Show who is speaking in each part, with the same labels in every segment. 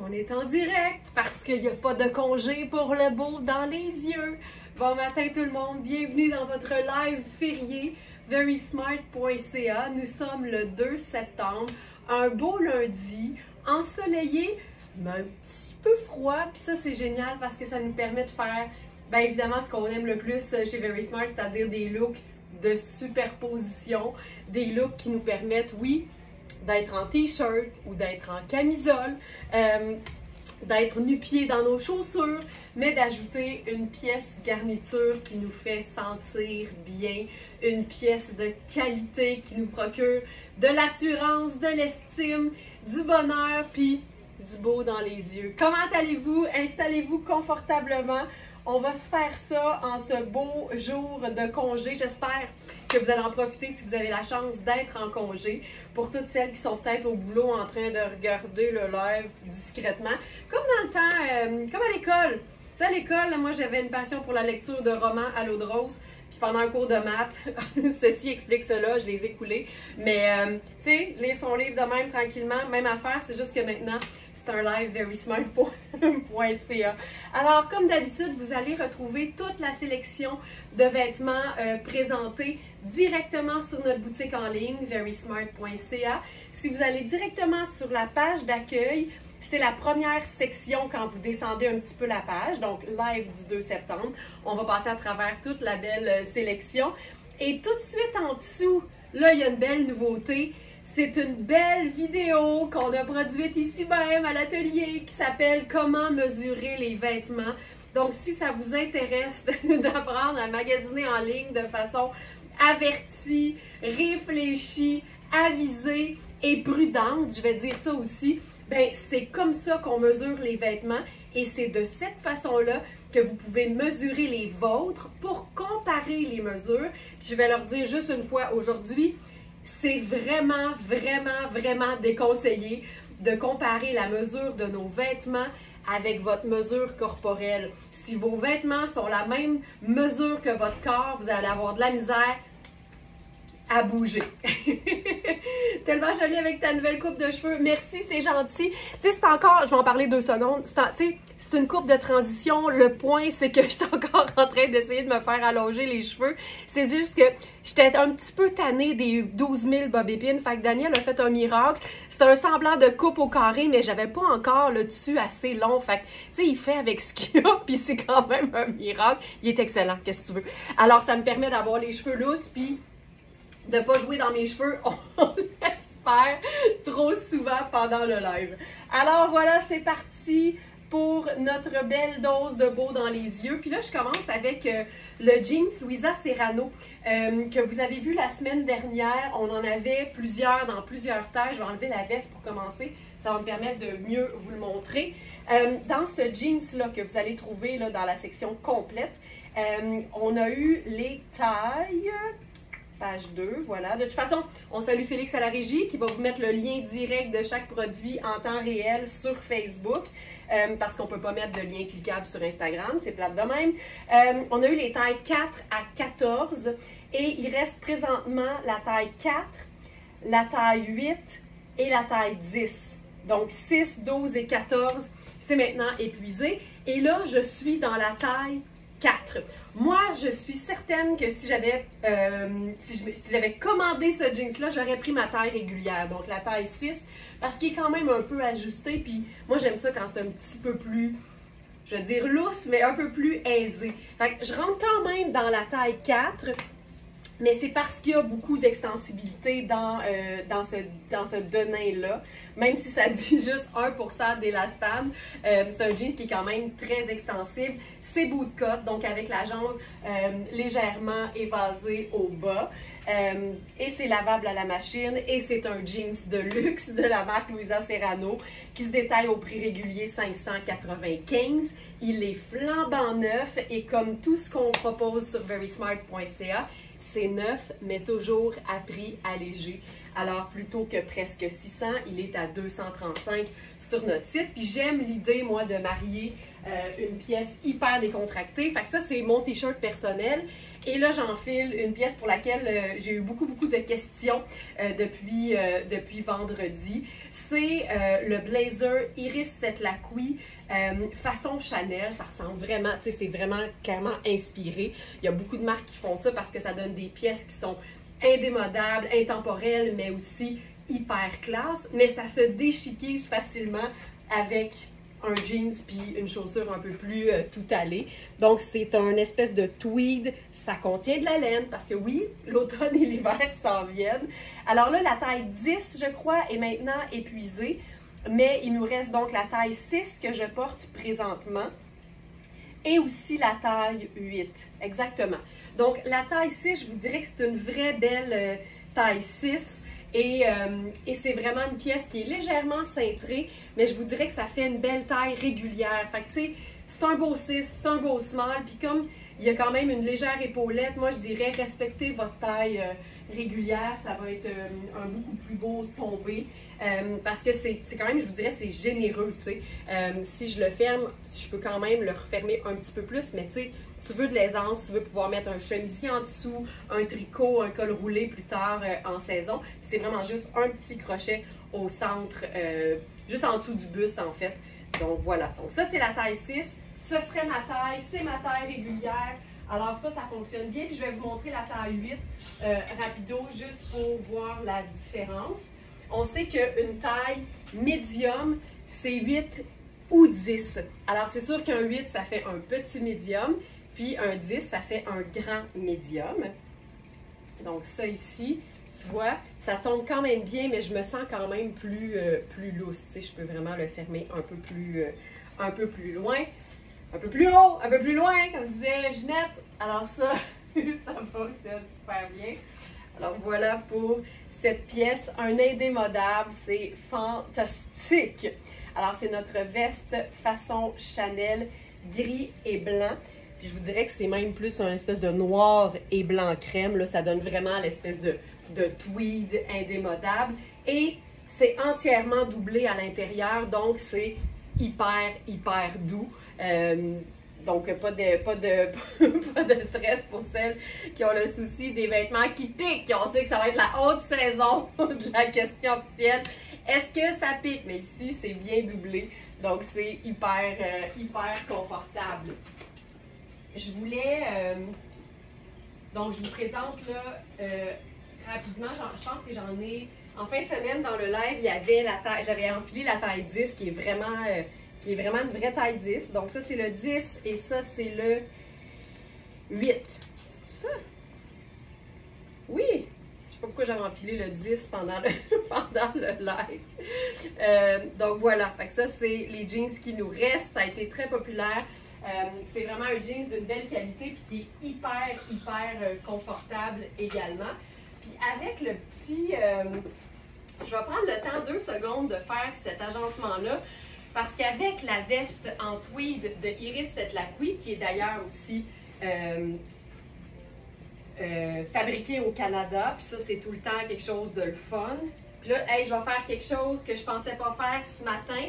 Speaker 1: On est en direct parce qu'il n'y a pas de congé pour le beau dans les yeux. Bon matin tout le monde, bienvenue dans votre live férié verysmart.ca. Nous sommes le 2 septembre, un beau lundi, ensoleillé, mais un petit peu froid. Puis ça c'est génial parce que ça nous permet de faire, bien évidemment, ce qu'on aime le plus chez Verysmart, c'est-à-dire des looks de superposition, des looks qui nous permettent, oui, d'être en t-shirt ou d'être en camisole, d'être nu-pieds dans nos chaussures, mais d'ajouter une pièce garniture qui nous fait sentir bien, une pièce de qualité qui nous procure de l'assurance, de l'estime, du bonheur, puis du beau dans les yeux. Comment allez-vous? Installez-vous confortablement. On va se faire ça en ce beau jour de congé. J'espère que vous allez en profiter si vous avez la chance d'être en congé. Pour toutes celles qui sont peut-être au boulot en train de regarder le live discrètement. Comme dans le temps, comme à l'école. Tu sais, à l'école, moi j'avais une passion pour la lecture de romans à l'eau de rose. Puis pendant un cours de maths, ceci explique cela, je les ai coulés. Mais, tu sais, lire son livre de même tranquillement, même affaire, c'est juste que maintenant, c'est un live verysmart.ca. Alors, comme d'habitude, vous allez retrouver toute la sélection de vêtements présentés directement sur notre boutique en ligne, verysmart.ca. Si vous allez directement sur la page d'accueil, c'est la première section quand vous descendez un petit peu la page, donc live du 2 septembre. On va passer à travers toute la belle sélection. Et tout de suite en dessous, là, il y a une belle nouveauté. C'est une belle vidéo qu'on a produite ici même à l'atelier qui s'appelle « Comment mesurer les vêtements ». Donc, si ça vous intéresse d'apprendre à magasiner en ligne de façon avertie, réfléchie, avisée et prudente, je vais dire ça aussi, ben, c'est comme ça qu'on mesure les vêtements et c'est de cette façon-là que vous pouvez mesurer les vôtres pour comparer les mesures. Puis je vais leur dire juste une fois aujourd'hui, c'est vraiment déconseillé de comparer la mesure de nos vêtements avec votre mesure corporelle. Si vos vêtements sont la même mesure que votre corps, vous allez avoir de la misère à bouger. Tellement jolie avec ta nouvelle coupe de cheveux. Merci, c'est gentil. Tu sais, c'est encore, je vais en parler 2 secondes. Tu sais, c'est une coupe de transition. Le point, c'est que je suis encore en train d'essayer de me faire allonger les cheveux. C'est juste que j'étais un petit peu tannée des 12 000 bobépines. Fait que Daniel a fait un miracle. C'est un semblant de coupe au carré, mais j'avais pas encore le dessus assez long. Fait que, tu sais, il fait avec ce qu'il a, puis c'est quand même un miracle. Il est excellent, qu'est-ce que tu veux. Alors, ça me permet d'avoir les cheveux lousses, puis de ne pas jouer dans mes cheveux, on l'espère, trop souvent pendant le live. Alors voilà, c'est parti pour notre belle dose de beau dans les yeux. Puis là, je commence avec le jeans Louisa Serrano que vous avez vu la semaine dernière. On en avait plusieurs dans plusieurs tailles. Je vais enlever la veste pour commencer. Ça va me permettre de mieux vous le montrer. Dans ce jeans-là que vous allez trouver là, dans la section complète, on a eu les tailles... Page 2, voilà. De toute façon, on salue Félix à la régie qui va vous mettre le lien direct de chaque produit en temps réel sur Facebook parce qu'on ne peut pas mettre de lien cliquable sur Instagram, c'est plate de même. On a eu les tailles 4 à 14 et il reste présentement la taille 4, la taille 8 et la taille 10. Donc 6, 12 et 14, c'est maintenant épuisé. Et là, je suis dans la taille 4. Moi, je suis certaine que si j'avais commandé ce jeans-là, j'aurais pris ma taille régulière, donc la taille 6, parce qu'il est quand même un peu ajusté, puis moi, j'aime ça quand c'est un petit peu plus, je vais dire lousse, mais un peu plus aisé. Fait que je rentre quand même dans la taille 4, mais c'est parce qu'il y a beaucoup d'extensibilité dans ce denim-là. Même si ça dit juste 1% d'élastane, c'est un jean qui est quand même très extensible. C'est bootcut, donc avec la jambe légèrement évasée au bas. Et c'est lavable à la machine. Et c'est un jeans de luxe de la marque Louisa Serrano qui se détaille au prix régulier 595. Il est flambant neuf et comme tout ce qu'on propose sur verysmart.ca, c'est neuf, mais toujours à prix allégé. Alors, plutôt que presque 600, il est à 235 sur notre site. Puis j'aime l'idée, moi, de marier une pièce hyper décontractée. Fait que ça, c'est mon t-shirt personnel. Et là, j'enfile une pièce pour laquelle j'ai eu beaucoup de questions depuis vendredi. C'est le blazer Iris Setlaqui façon Chanel. Ça ressemble vraiment, tu sais, c'est vraiment clairement inspiré. Il y a beaucoup de marques qui font ça parce que ça donne des pièces qui sont indémodables, intemporelles, mais aussi hyper classe. Mais ça se déchiquise facilement avec un jeans puis une chaussure un peu plus tout allée. Donc, c'est un espèce de tweed. Ça contient de la laine parce que oui, l'automne et l'hiver s'en viennent. Alors là, la taille 10, je crois, est maintenant épuisée. Mais il nous reste donc la taille 6 que je porte présentement. Et aussi la taille 8. Exactement. Donc, la taille 6, je vous dirais que c'est une vraie belle taille 6. Et c'est vraiment une pièce qui est légèrement cintrée, mais je vous dirais que ça fait une belle taille régulière. Fait que tu sais, c'est un beau 6, c'est un beau small, puis comme il y a quand même une légère épaulette, moi je dirais respectez votre taille régulière, ça va être un beaucoup plus beau tombé. Parce que c'est quand même, je vous dirais, c'est généreux, tu sais. Si je le ferme, je peux quand même le refermer un petit peu plus, mais tu sais, tu veux de l'aisance, tu veux pouvoir mettre un chemisier en dessous, un tricot, un col roulé plus tard en saison. C'est vraiment juste un petit crochet au centre, juste en dessous du buste en fait. Donc voilà, donc ça c'est la taille 6, ce serait ma taille, c'est ma taille régulière. Alors ça fonctionne bien. Puis je vais vous montrer la taille 8 rapido, juste pour voir la différence. On sait qu'une taille médium, c'est 8 ou 10. Alors c'est sûr qu'un 8, ça fait un petit médium. Puis un 10, ça fait un grand médium. Donc ça ici, tu vois, ça tombe quand même bien, mais je me sens quand même plus loose. Tu sais, je peux vraiment le fermer un peu plus loin, un peu plus haut, un peu plus loin, comme disait Ginette. Alors ça, ça fonctionne super bien. Alors voilà pour cette pièce, un indémodable, c'est fantastique. Alors c'est notre veste façon Chanel, gris et blanc. Puis je vous dirais que c'est même plus un espèce de noir et blanc crème. Là, ça donne vraiment l'espèce de tweed indémodable. Et c'est entièrement doublé à l'intérieur, donc c'est hyper doux. Donc pas de stress pour celles qui ont le souci des vêtements qui piquent. On sait que ça va être la haute saison de la question officielle. Est-ce que ça pique? Mais ici, c'est bien doublé. Donc c'est hyper confortable. Je voulais, donc je vous présente là rapidement, je pense que j'en ai, en fin de semaine dans le live, il y avait la taille, j'avais enfilé la taille 10 qui est vraiment une vraie taille 10. Donc ça c'est le 10 et ça c'est le 8. C'est ça? Oui! Je sais pas pourquoi j'avais enfilé le 10 pendant le live. Donc voilà, fait que ça c'est les jeans qui nous restent, ça a été très populaire. C'est vraiment un jeans d'une belle qualité puis qui est hyper confortable également. Puis avec le petit, je vais prendre le temps 2 secondes de faire cet agencement-là parce qu'avec la veste en tweed de Iris Setlaqui, qui est d'ailleurs aussi fabriquée au Canada, puis ça c'est tout le temps quelque chose de le fun. Puis là, hey, je vais faire quelque chose que je pensais pas faire ce matin.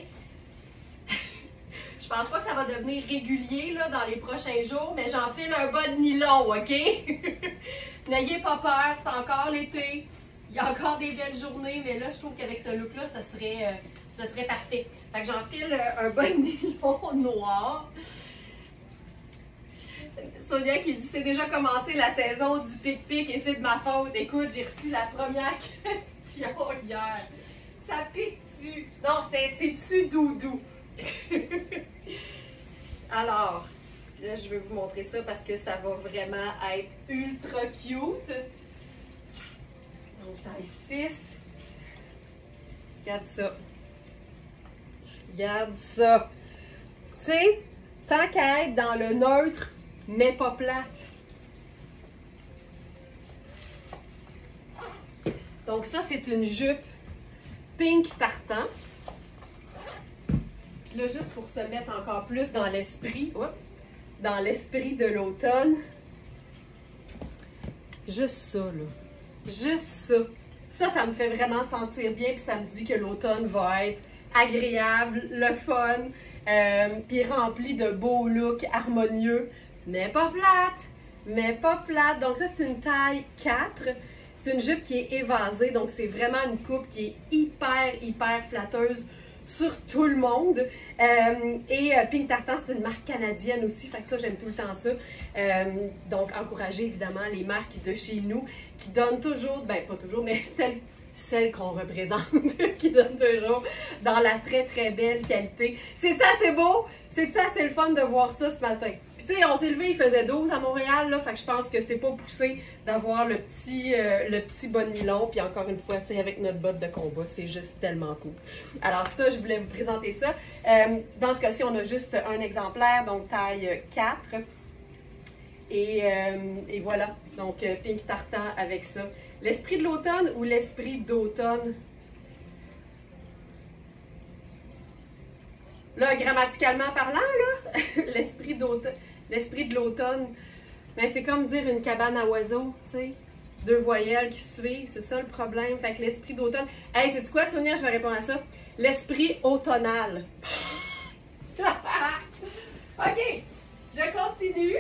Speaker 1: Je pense pas que ça va devenir régulier là, dans les prochains jours, mais j'enfile un bas de nylon, OK? N'ayez pas peur, c'est encore l'été. Il y a encore des belles journées, mais là, je trouve qu'avec ce look-là, ce serait parfait. Fait que j'enfile un bas de nylon noir. Sonia qui dit « C'est déjà commencé la saison du pic-pic et c'est de ma faute. » Écoute, j'ai reçu la première question hier. Ça pique-tu? Non, c'est-tu doudou? Alors, là, je vais vous montrer ça parce que ça va vraiment être ultra cute. Donc, taille 6. Regarde ça. Regarde ça. Tu sais, tant qu'à être dans le neutre, mais pas plate. Donc ça, c'est une jupe pink tartan. Puis là, juste pour se mettre encore plus dans l'esprit, de l'automne, juste ça, là. Juste ça. Ça me fait vraiment sentir bien, puis ça me dit que l'automne va être agréable, le fun, puis rempli de beaux looks harmonieux, mais pas plate, mais pas plate. Donc ça, c'est une taille 4. C'est une jupe qui est évasée, donc c'est vraiment une coupe qui est hyper flatteuse sur tout le monde. Pink Tartan, c'est une marque canadienne aussi, fait que ça, j'aime tout le temps ça. Donc, encourager évidemment les marques de chez nous qui donnent toujours, ben pas toujours, mais celles qu'on représente, qui donnent toujours dans la très belle qualité. C'est-tu assez beau? C'est-tu assez le fun de voir ça ce matin? Puis tu sais, on s'est levé, il faisait 12 à Montréal, là, fait que je pense que c'est pas poussé d'avoir le petit bas de nylon. Puis encore une fois, tu sais, avec notre botte de combat, c'est juste tellement cool. Alors ça, je voulais vous présenter ça. Dans ce cas-ci, on a juste un exemplaire, donc taille 4. Et voilà, donc Pink Tartan avec ça. L'esprit de l'automne ou l'esprit d'automne? Là, grammaticalement parlant, là, l'esprit d'automne, l'esprit de l'automne, mais c'est comme dire une cabane à oiseaux, tu sais. 2 voyelles qui se suivent, c'est ça le problème. Fait que l'esprit d'automne. Hey, sais-tu quoi, Sonia? Je vais répondre à ça. L'esprit automnal. OK, je continue.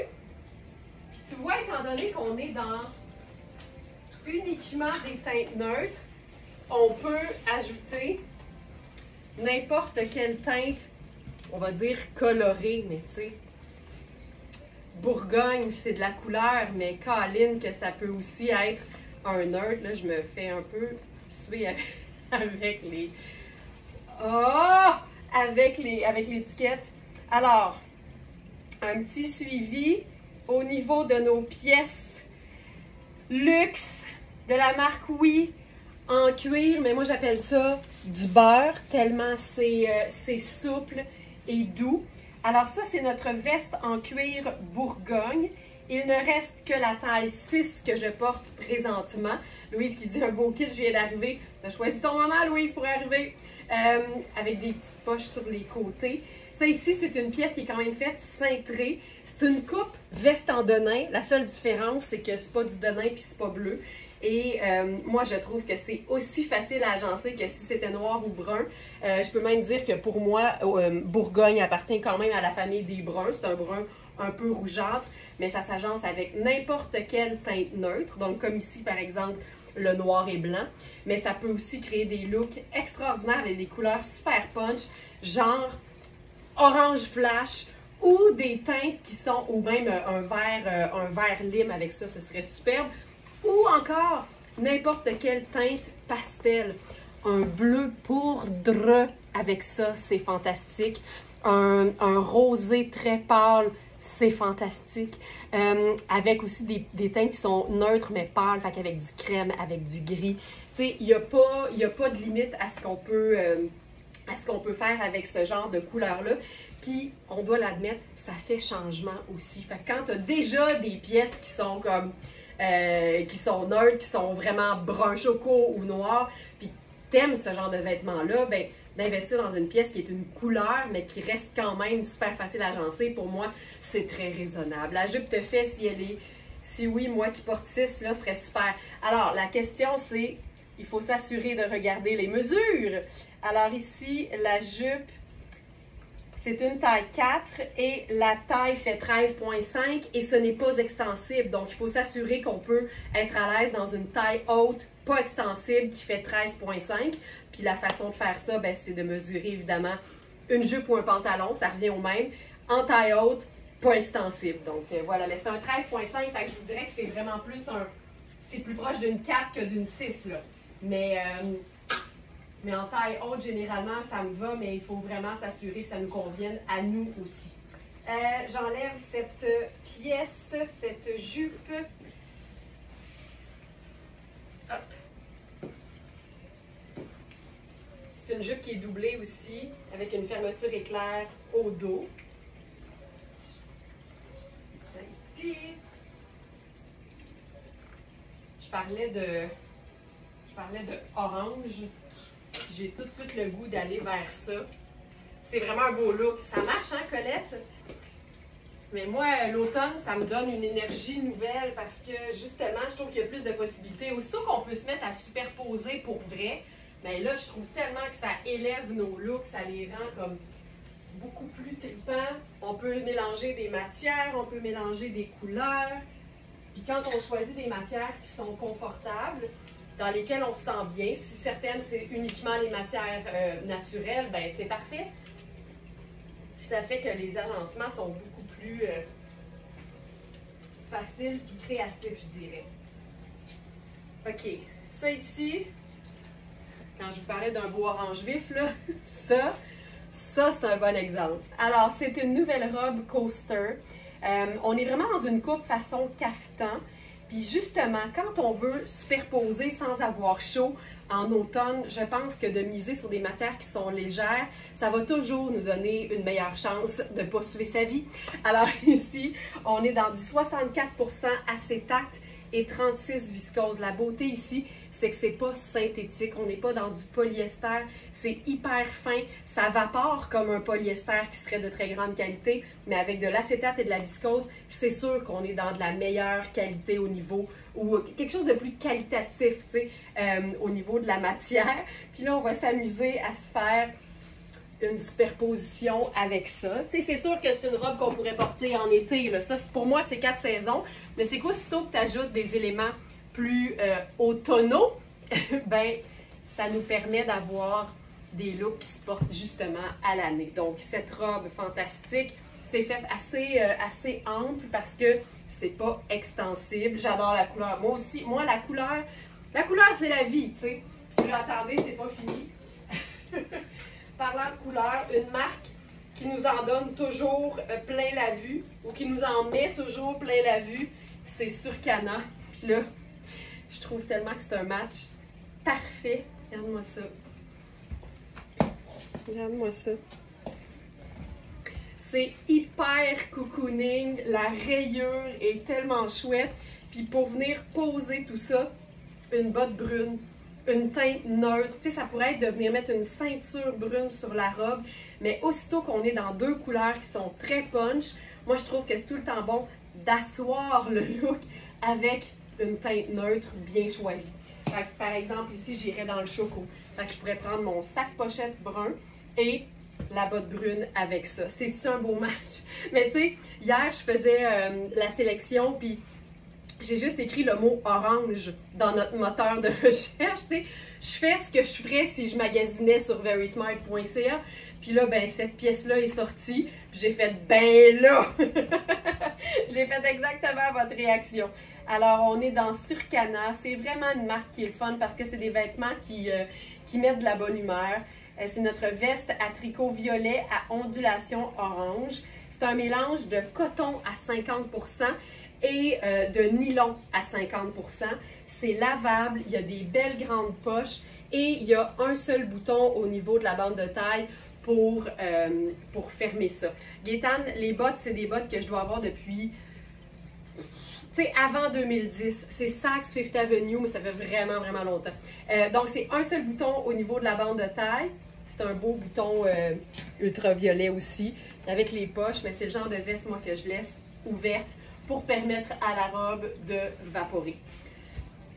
Speaker 1: Puis tu vois, étant donné qu'on est dans uniquement des teintes neutres, on peut ajouter n'importe quelle teinte, on va dire colorée, mais tu sais, Bourgogne, c'est de la couleur, mais Colline, que ça peut aussi être un neutre. Là, je me fais un peu suer avec les... Oh! Avec l'étiquette. Alors, un petit suivi au niveau de nos pièces luxe de la marque Oui en cuir, mais moi j'appelle ça du beurre tellement c'est souple et doux. Alors ça, c'est notre veste en cuir Bourgogne. Il ne reste que la taille 6 que je porte présentement. Louise qui dit un beau kit, je viens d'arriver. Tu as choisi ton moment, Louise, pour arriver. Avec des petites poches sur les côtés. Ça ici, c'est une pièce qui est quand même faite cintrée. C'est une coupe veste en denim. La seule différence, c'est que c'est pas du denim puis c'est pas bleu. Et moi, je trouve que c'est aussi facile à agencer que si c'était noir ou brun. Je peux même dire que pour moi, Bourgogne appartient quand même à la famille des bruns. C'est un brun un peu rougeâtre, mais ça s'agence avec n'importe quelle teinte neutre. Donc, comme ici, par exemple, le noir et blanc. Mais ça peut aussi créer des looks extraordinaires avec des couleurs super punch, genre orange flash, ou des teintes qui sont, ou même un vert lime avec ça, ce serait superbe. Ou encore, n'importe quelle teinte pastel. Un bleu poudre avec ça, c'est fantastique. Un rosé très pâle, c'est fantastique. Avec aussi des teintes qui sont neutres mais pâles, fait avec du crème, avec du gris. Tu sais, il n'y a pas de limite à ce qu'on peut faire avec ce genre de couleur-là. Puis, on doit l'admettre, ça fait changement aussi. Fait que quand tu as déjà des pièces qui sont comme... qui sont neutres, qui sont vraiment brun choco ou noir, puis t'aimes ce genre de vêtements-là, ben d'investir dans une pièce qui est une couleur, mais qui reste quand même super facile à agencer, pour moi, c'est très raisonnable. La jupe te fait si oui, moi qui porte 6, là, serait super. Alors, la question, c'est, il faut s'assurer de regarder les mesures. Alors ici, la jupe, c'est une taille 4 et la taille fait 13,5 et ce n'est pas extensible. Donc, il faut s'assurer qu'on peut être à l'aise dans une taille haute, pas extensible, qui fait 13,5. Puis la façon de faire ça, ben, c'est de mesurer évidemment une jupe ou un pantalon, ça revient au même, en taille haute, pas extensible. Donc voilà, mais c'est un 13,5, fait que je vous dirais que c'est vraiment plus c'est plus proche d'une 4 que d'une 6, là. Mais en taille haute, généralement, ça me va, mais il faut vraiment s'assurer que ça nous convienne à nous aussi. J'enlève cette pièce, cette jupe. Hop. C'est une jupe qui est doublée aussi, avec une fermeture éclair au dos. Ça ici. Je parlais de orange. J'ai tout de suite le goût d'aller vers ça. C'est vraiment un beau look. Ça marche, hein, Colette? Mais moi, l'automne, ça me donne une énergie nouvelle parce que, justement, je trouve qu'il y a plus de possibilités. Aussitôt qu'on peut se mettre à superposer pour vrai, bien là, je trouve tellement que ça élève nos looks, ça les rend comme beaucoup plus tripants. On peut mélanger des matières, on peut mélanger des couleurs. Puis quand on choisit des matières qui sont confortables, dans lesquelles on se sent bien, si certaines c'est uniquement les matières naturelles, ben c'est parfait. Puis ça fait que les agencements sont beaucoup plus faciles et créatifs, je dirais. OK, ça ici, quand je vous parlais d'un beau orange vif, là, ça c'est un bon exemple. Alors, c'est une nouvelle robe coaster. On est vraiment dans une coupe façon cafetan. Puis justement, quand on veut superposer sans avoir chaud en automne, je pense que de miser sur des matières qui sont légères, ça va toujours nous donner une meilleure chance de ne pas suer sa vie. Alors ici, on est dans du 64% acétate et 36 viscose. La beauté ici, c'est que c'est pas synthétique, on n'est pas dans du polyester, c'est hyper fin, ça vapore comme un polyester qui serait de très grande qualité, mais avec de l'acétate et de la viscose, c'est sûr qu'on est dans de la meilleure qualité au niveau, ou quelque chose de plus qualitatif, tu sais, au niveau de la matière. Puis là, on va s'amuser à se faire une superposition avec ça. Tu sais, c'est sûr que c'est une robe qu'on pourrait porter en été, là. Ça, pour moi, c'est 4 saisons, mais c'est qu'aussitôt que tu ajoutes des éléments plus automnaux, ben ça nous permet d'avoir des looks qui se portent justement à l'année. Donc, cette robe fantastique, c'est fait assez ample parce que c'est pas extensible. J'adore la couleur. Moi aussi, moi, la couleur, c'est la vie, tu sais. Puis là, attendez, c'est pas fini. Parlant de couleur, une marque qui nous en donne toujours plein la vue ou qui nous en met toujours plein la vue, c'est Surcana. Puis là, je trouve tellement que c'est un match parfait. Regarde-moi ça. Regarde-moi ça. C'est hyper cocooning. La rayure est tellement chouette. Puis pour venir poser tout ça, une botte brune, une teinte neutre. Tu sais, ça pourrait être de venir mettre une ceinture brune sur la robe. Mais aussitôt qu'on est dans deux couleurs qui sont très punch, moi je trouve que c'est tout le temps bon d'asseoir le look avec une teinte neutre bien choisie. Fait que, par exemple, ici, j'irais dans le choco. Fait que je pourrais prendre mon sac pochette brun et la botte brune avec ça. C'est-tu un beau match? Mais tu sais, hier, je faisais la sélection, puis j'ai juste écrit le mot orange dans notre moteur de recherche. Tu sais, je fais ce que je ferais si je magasinais sur verysmart.ca. Puis là, ben, cette pièce-là est sortie. Puis j'ai fait, ben là! J'ai fait exactement votre réaction. Alors, on est dans Surcana. C'est vraiment une marque qui est le fun parce que c'est des vêtements qui mettent de la bonne humeur. C'est notre veste à tricot violet à ondulation orange. C'est un mélange de coton à 50% et de nylon à 50%. C'est lavable, il y a des belles grandes poches et il y a un seul bouton au niveau de la bande de taille pour fermer ça. Gaétane, les bottes, c'est des bottes que je dois avoir depuis, tu sais, avant 2010. C'est Saks Fifth Avenue, mais ça fait vraiment, vraiment longtemps. Donc, c'est un seul bouton au niveau de la bande de taille. C'est un beau bouton ultraviolet aussi, avec les poches, mais c'est le genre de veste, moi, que je laisse ouverte pour permettre à la robe de vaporer.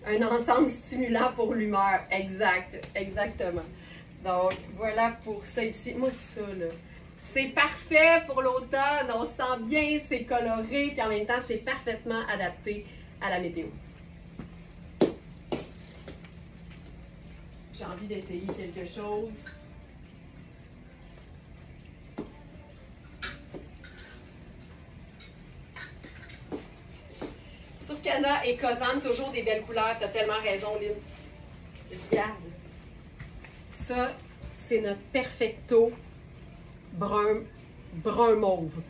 Speaker 1: Un ensemble stimulant pour l'humeur, exactement. Donc, voilà pour ça ici. Moi, ça, là, c'est parfait pour l'automne. On se sent bien, c'est coloré, puis en même temps, c'est parfaitement adapté à la météo. J'ai envie d'essayer quelque chose. Surcana et Kozan, toujours des belles couleurs. Tu as tellement raison, Lynn. Regarde. Ça, c'est notre Perfecto brun mauve.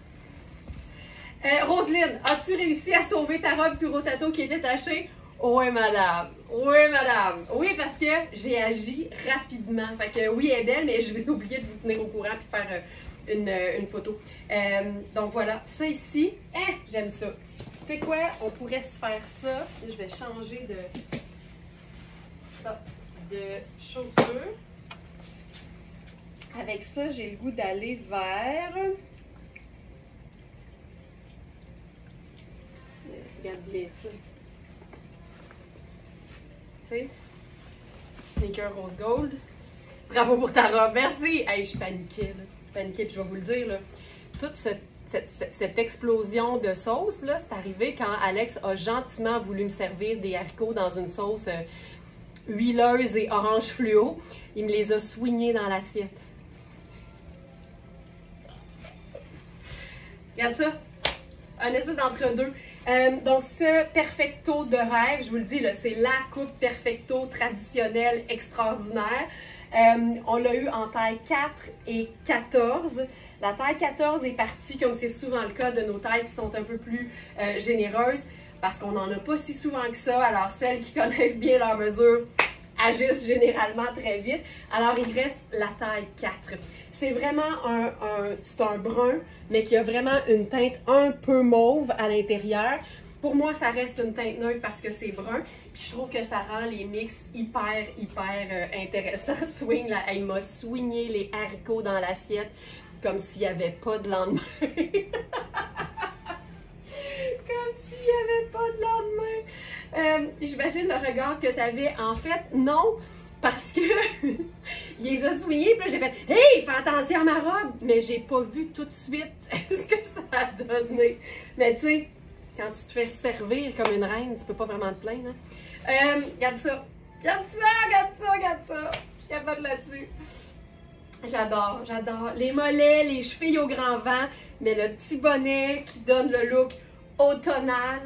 Speaker 1: Roselyne, as-tu réussi à sauver ta robe Puro Tato qui était tachée? Oui, madame. Oui, madame. Oui, parce que j'ai agi rapidement. Fait que oui, elle est belle, mais je vais oublier de vous tenir au courant et de faire une photo. Donc voilà, ça ici, j'aime ça. Tu sais quoi? On pourrait se faire ça. Je vais changer de chaussures. Avec ça, j'ai le goût d'aller vers... Regarde-les ça. Tu sais? Sneaker rose gold. Bravo pour ta robe. Merci! Hey, je paniquais, là. Paniquais, puis je vais vous le dire, là. Tout cette explosion de sauce, là, c'est arrivé quand Alex a gentiment voulu me servir des haricots dans une sauce huileuse et orange fluo. Il me les a soignés dans l'assiette. Regarde ça, un espèce d'entre-deux. Donc ce perfecto de rêve, je vous le dis, c'est la coupe perfecto traditionnelle extraordinaire. On l'a eu en taille 4 et 14. La taille 14 est partie, comme c'est souvent le cas de nos tailles qui sont un peu plus généreuses, parce qu'on n'en a pas si souvent que ça. Alors celles qui connaissent bien leurs mesures agissent généralement très vite. Alors il reste la taille 4. C'est vraiment c'est un brun, mais qui a vraiment une teinte un peu mauve à l'intérieur. Pour moi, ça reste une teinte neutre parce que c'est brun. Puis je trouve que ça rend les mix hyper intéressants. Swing, là, il m'a swingé les haricots dans l'assiette comme s'il n'y avait pas de lendemain. Comme s'il n'y avait pas de lendemain. J'imagine le regard que tu avais. En fait, non. Parce que il les a swingés, puis là j'ai fait « Hey, fais attention à ma robe! » Mais j'ai pas vu tout de suite ce que ça a donné. Mais tu sais, quand tu te fais servir comme une reine, tu peux pas vraiment te plaindre. Hein? Regarde ça! Regarde ça! Regarde ça! Regarde ça! Je suis capable là-dessus. J'adore, j'adore. Les mollets, les chevilles au grand vent, mais le petit bonnet qui donne le look automnal.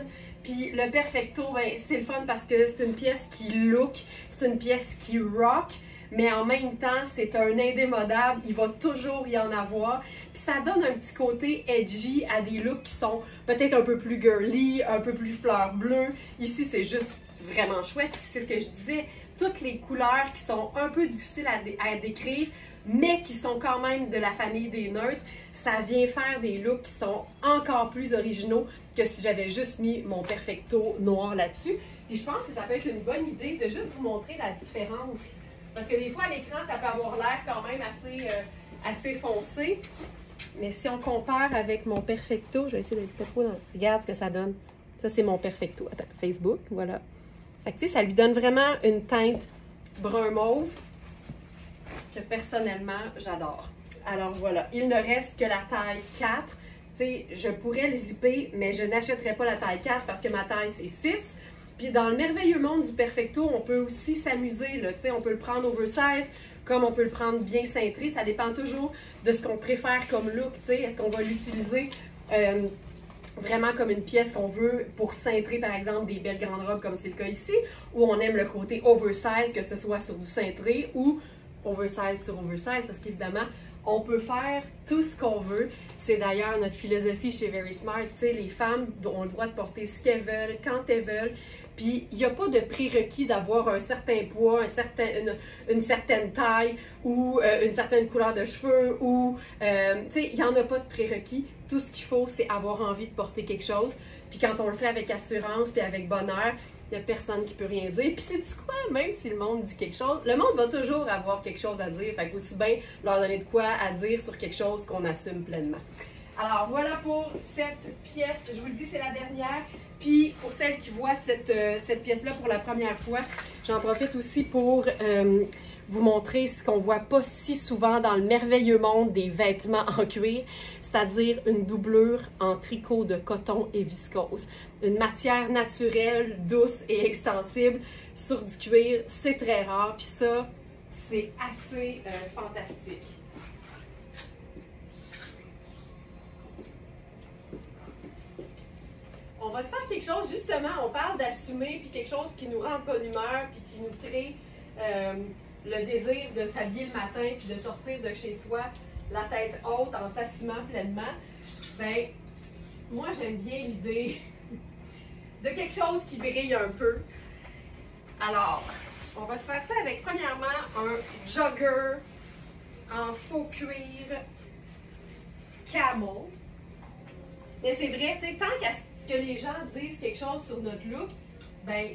Speaker 1: Puis le perfecto, ben, c'est le fun parce que c'est une pièce qui look, c'est une pièce qui rock, mais en même temps, c'est un indémodable, il va toujours y en avoir. Puis ça donne un petit côté edgy à des looks qui sont peut-être un peu plus girly, un peu plus fleur bleue. Ici, c'est juste vraiment chouette. C'est ce que je disais, toutes les couleurs qui sont un peu difficiles à décrire, mais qui sont quand même de la famille des neutres, ça vient faire des looks qui sont encore plus originaux que si j'avais juste mis mon perfecto noir là-dessus. Et je pense que ça peut être une bonne idée de juste vous montrer la différence. Parce que des fois, à l'écran, ça peut avoir l'air quand même assez foncé. Mais si on compare avec mon perfecto, je vais essayer d'être pas trop dans... Regarde ce que ça donne. Ça, c'est mon perfecto. Attends, Facebook, voilà. Fait que tu sais, ça lui donne vraiment une teinte brun mauve que personnellement, j'adore. Alors voilà, il ne reste que la taille 4. Tu sais, je pourrais le zipper, mais je n'achèterais pas la taille 4 parce que ma taille, c'est 6. Puis dans le merveilleux monde du perfecto, on peut aussi s'amuser, là. Tu sais, on peut le prendre oversize, comme on peut le prendre bien cintré. Ça dépend toujours de ce qu'on préfère comme look, tu sais. Est-ce qu'on va l'utiliser vraiment comme une pièce qu'on veut pour cintrer, par exemple, des belles grandes robes, comme c'est le cas ici, ou on aime le côté oversize, que ce soit sur du cintré ou oversize sur oversize, parce qu'évidemment, on peut faire tout ce qu'on veut. C'est d'ailleurs notre philosophie chez Very Smart. Tu sais, les femmes ont le droit de porter ce qu'elles veulent, quand elles veulent. Puis, il n'y a pas de prérequis d'avoir un certain poids, une certaine taille ou une certaine couleur de cheveux. Ou, tu sais, il n'y en a pas de prérequis. Tout ce qu'il faut, c'est avoir envie de porter quelque chose. Puis quand on le fait avec assurance puis avec bonheur, il n'y a personne qui peut rien dire. Puis c'est quoi, même si le monde dit quelque chose, le monde va toujours avoir quelque chose à dire. Fait qu'aussi bien leur donner de quoi à dire sur quelque chose qu'on assume pleinement. Alors voilà pour cette pièce. Je vous le dis, c'est la dernière. Puis pour celles qui voient cette pièce-là pour la première fois, j'en profite aussi pour vous montrer ce qu'on voit pas si souvent dans le merveilleux monde des vêtements en cuir, c'est-à-dire une doublure en tricot de coton et viscose. Une matière naturelle, douce et extensible sur du cuir, c'est très rare. Puis ça, c'est assez fantastique. On va se faire quelque chose, justement, on parle d'assumer, puis quelque chose qui nous rend de bonne humeur, puis qui nous crée le désir de s'habiller le matin, puis de sortir de chez soi, la tête haute, en s'assumant pleinement. Ben, moi, j'aime bien l'idée de quelque chose qui brille un peu. Alors, on va se faire ça avec, premièrement, un jogger en faux cuir camel. Mais c'est vrai, tu sais, tant que les gens disent quelque chose sur notre look, ben,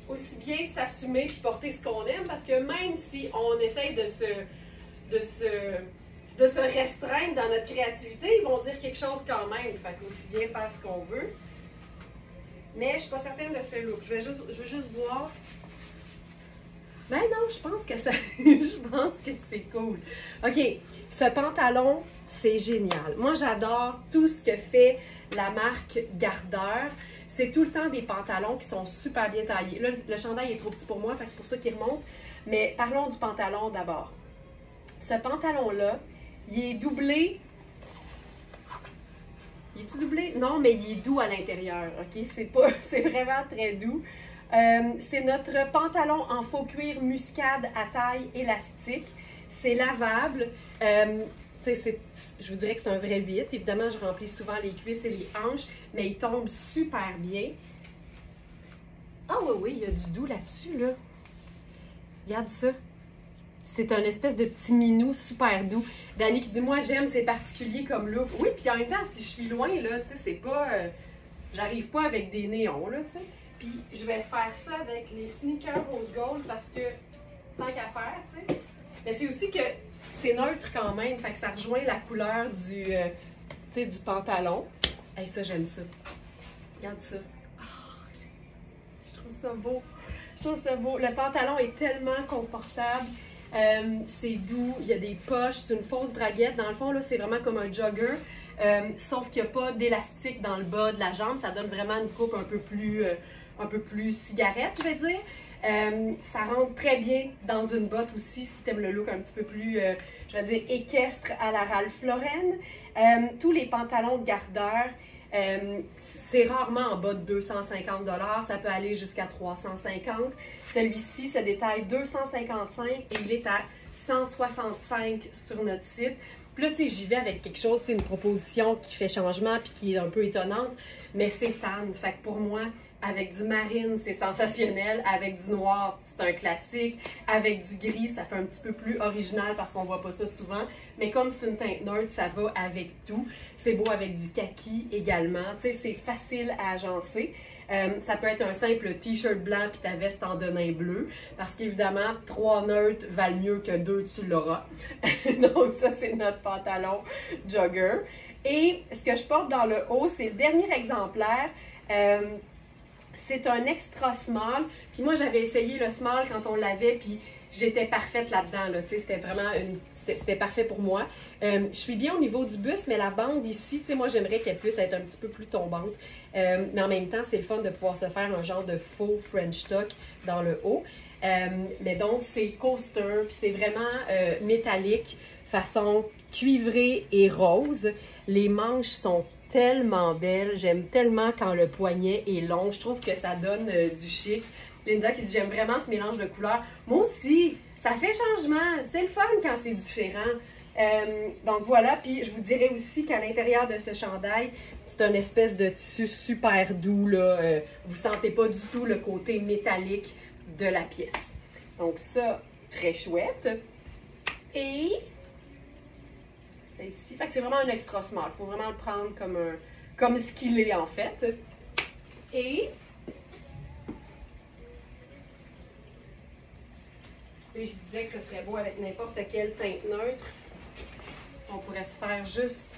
Speaker 1: aussi bien s'assumer et porter ce qu'on aime, parce que même si on essaye de se restreindre dans notre créativité, ils vont dire quelque chose quand même. Fait qu'aussi bien faire ce qu'on veut. Mais je ne suis pas certaine de ce look. Je veux juste voir. Ben non, je pense que ça, je pense que c'est cool. OK, ce pantalon, c'est génial. Moi, j'adore tout ce que fait la marque Gardeur. C'est tout le temps des pantalons qui sont super bien taillés. Là, le chandail est trop petit pour moi, fait que c'est pour ça qu'il remonte. Mais parlons du pantalon d'abord. Ce pantalon-là, il est doublé. Il est-tu doublé? Non, mais il est doux à l'intérieur, OK? C'est vraiment très doux. C'est notre pantalon en faux cuir muscade à taille élastique. C'est lavable. Je vous dirais que c'est un vrai 8. Évidemment, je remplis souvent les cuisses et les hanches, mais il tombe super bien. Ah oui, il y a du doux là-dessus, là. Regarde ça. C'est un espèce de petit minou super doux. Dani qui dit, moi, j'aime, c'est particulier comme look. Oui, puis en même temps, si je suis loin, là, tu sais, c'est pas... j'arrive pas avec des néons, là, tu sais. Puis je vais faire ça avec les sneakers rose gold parce que, tant qu'à faire, tu sais. Mais c'est aussi que c'est neutre quand même, fait que ça rejoint la couleur du, du pantalon. Hey, ça, j'aime ça. Regarde ça. Oh, je trouve ça beau. Je trouve ça beau. Le pantalon est tellement confortable. C'est doux, il y a des poches, c'est une fausse braguette. Dans le fond, là, c'est vraiment comme un jogger. Sauf qu'il n'y a pas d'élastique dans le bas de la jambe. Ça donne vraiment une coupe un peu plus cigarette, je vais dire. Ça rentre très bien dans une botte aussi, si tu aimes le look un petit peu plus, je vais dire, équestre à la Ralph Lauren. Tous les pantalons de Gardeur, c'est rarement en bas de 250 $, ça peut aller jusqu'à 350. Celui-ci se détaille 255 et il est à 165 sur notre site. Puis là, tu sais, j'y vais avec quelque chose, une proposition qui fait changement puis qui est un peu étonnante, mais c'est tan. Fait que pour moi, avec du marine, c'est sensationnel. Avec du noir, c'est un classique. Avec du gris, ça fait un petit peu plus original parce qu'on voit pas ça souvent. Mais comme c'est une teinte neutre, ça va avec tout. C'est beau avec du kaki également. Tu sais, c'est facile à agencer. Ça peut être un simple t-shirt blanc puis ta veste en denim bleu. Parce qu'évidemment, 3 neutres valent mieux que 2, tu l'auras. Donc ça, c'est notre pantalon jogger. Et ce que je porte dans le haut, c'est le dernier exemplaire. C'est un extra small. Puis moi, j'avais essayé le small quand on l'avait, puis j'étais parfaite là-dedans. Là, c'était vraiment c'était parfait pour moi. Je suis bien au niveau du buste, mais la bande ici, moi, j'aimerais qu'elle puisse être un petit peu plus tombante. Mais en même temps, c'est le fun de pouvoir se faire un genre de faux French tuck dans le haut. Mais donc, c'est coaster, puis c'est vraiment métallique, façon cuivrée et rose. Les manches sont tellement belle. J'aime tellement quand le poignet est long. Je trouve que ça donne du chic. Linda qui dit, j'aime vraiment ce mélange de couleurs. Moi aussi, ça fait changement. C'est le fun quand c'est différent. Donc voilà. Puis je vous dirais aussi qu'à l'intérieur de ce chandail, c'est une espèce de tissu super doux, là. Vous ne sentez pas du tout le côté métallique de la pièce. Donc ça, très chouette. Et ici. Fait que c'est vraiment un extra small. Il faut vraiment le prendre comme ce qu'il est en fait. Et je disais que ce serait beau avec n'importe quelle teinte neutre. On pourrait se faire juste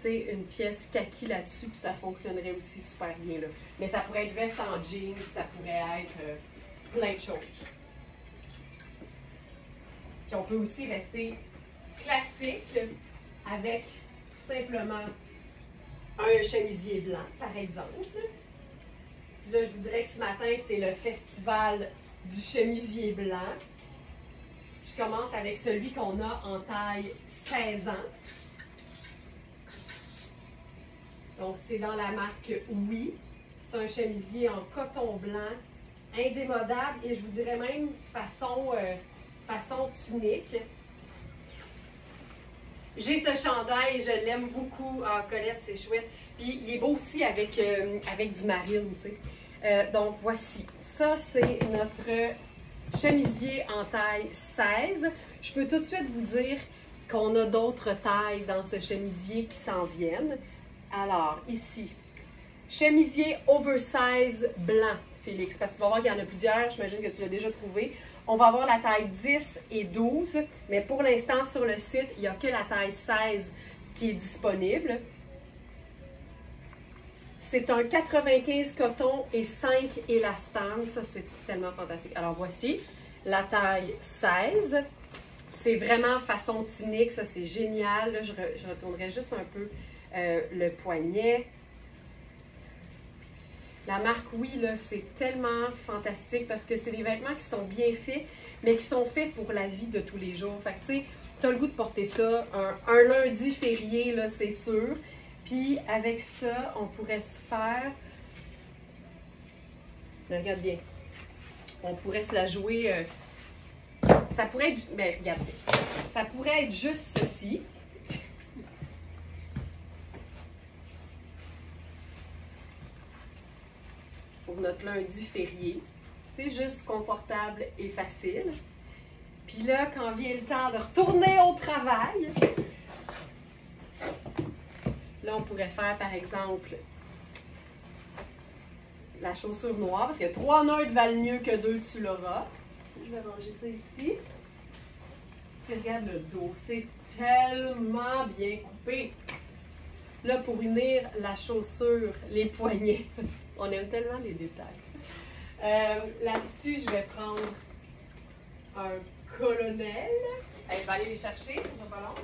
Speaker 1: une pièce kaki là-dessus, puis ça fonctionnerait aussi super bien. Là. Mais ça pourrait être veste en jeans, ça pourrait être plein de choses. Puis on peut aussi rester classique avec tout simplement un chemisier blanc, par exemple. Là, je vous dirais que ce matin, c'est le festival du chemisier blanc. Je commence avec celui qu'on a en taille 16 ans. Donc, c'est dans la marque Oui. C'est un chemisier en coton blanc, indémodable et je vous dirais même façon tunique. J'ai ce chandail et je l'aime beaucoup. Ah, Colette, c'est chouette. Puis, il est beau aussi avec du marine, tu sais. Donc, voici. Ça, c'est notre chemisier en taille 16. Je peux tout de suite vous dire qu'on a d'autres tailles dans ce chemisier qui s'en viennent. Alors, ici, chemisier oversize blanc, Félix, parce que tu vas voir qu'il y en a plusieurs. J'imagine que tu l'as déjà trouvé. On va avoir la taille 10 et 12, mais pour l'instant, sur le site, il n'y a que la taille 16 qui est disponible. C'est un 95 coton et 5 élastane. Ça, c'est tellement fantastique. Alors, voici. la taille 16. C'est vraiment façon tunique, ça c'est génial. Là, je retournerai juste un peu le poignet. La marque Oui, là, c'est tellement fantastique parce que c'est des vêtements qui sont bien faits, mais qui sont faits pour la vie de tous les jours. Fait que tu sais, tu as le goût de porter ça un lundi férié, là, c'est sûr. Puis avec ça, on pourrait se faire... Regarde bien. On pourrait se la jouer... ça pourrait être... Ben, regarde bien. Ça pourrait être juste ceci. Pour notre lundi férié. C'est juste confortable et facile. Puis là, quand vient le temps de retourner au travail, là, on pourrait faire, par exemple, la chaussure noire, parce que 3 nœuds valent mieux que 2, tu l'auras. Je vais ranger ça ici. Puis regarde le dos, c'est tellement bien coupé. Là, pour unir la chaussure, les poignets, on aime tellement les détails. Là-dessus, je vais prendre un colonel. Elle va aller les chercher, ça sera pas long.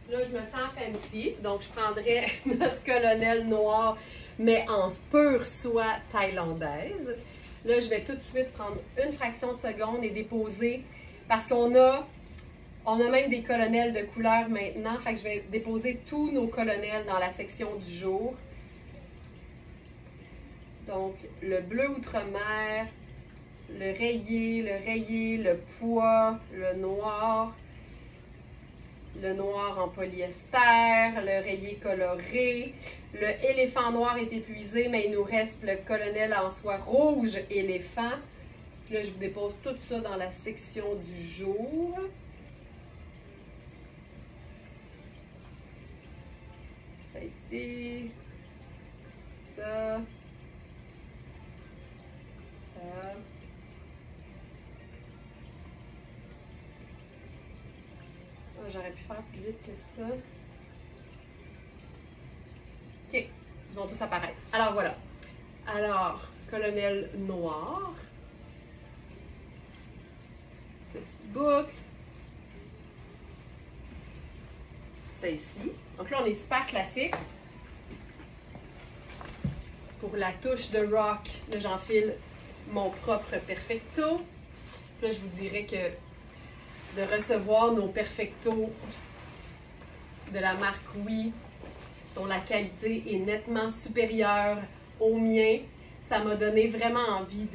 Speaker 1: Là, je me sens fancy, donc je prendrais notre colonel noir, mais en pure soie thaïlandaise. Là, je vais tout de suite prendre une fraction de seconde et déposer, parce qu'on a même des colonels de couleur maintenant, fait que je vais déposer tous nos colonels dans la section du jour. Donc, le bleu outre-mer, le rayé, le pois, le noir en polyester, le rayé coloré. Le éléphant noir est épuisé, mais il nous reste le colonel en soie rouge éléphant. Puis là, je vous dépose tout ça dans la section du jour. Ça ici. Ça. Ça. J'aurais pu faire plus vite que ça. OK. Ils vont tous apparaître. Alors, voilà. Alors, colonel noir. Petite boucle. Ça ici. Donc là, on est super classique. Pour la touche de rock, là, j'enfile mon propre perfecto. Là, je vous dirais que de recevoir nos perfectos de la marque Oui, dont la qualité est nettement supérieure au mien, ça m'a donné vraiment envie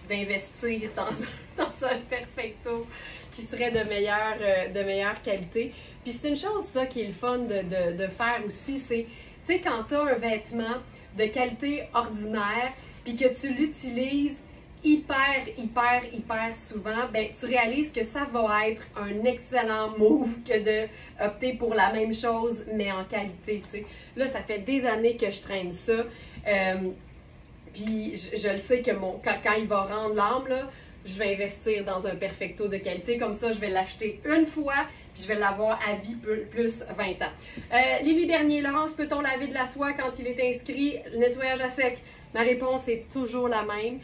Speaker 1: d'investir dans un perfecto qui serait de meilleure qualité. Puis c'est une chose, ça, qui est le fun de faire aussi, c'est, tu sais, quand tu as un vêtement de qualité ordinaire, puis que tu l'utilises hyper souvent, ben, tu réalises que ça va être un excellent move que de opter pour la même chose, mais en qualité, tu sais. Là, ça fait des années que je traîne ça, puis je le sais que quand il va rendre l'âme, là, je vais investir dans un perfecto de qualité. Comme ça, je vais l'acheter une fois, puis je vais l'avoir à vie plus 20 ans. Lily Bernier, Laurence, peut-on laver de la soie quand il est inscrit nettoyage à sec? Ma réponse est toujours la même.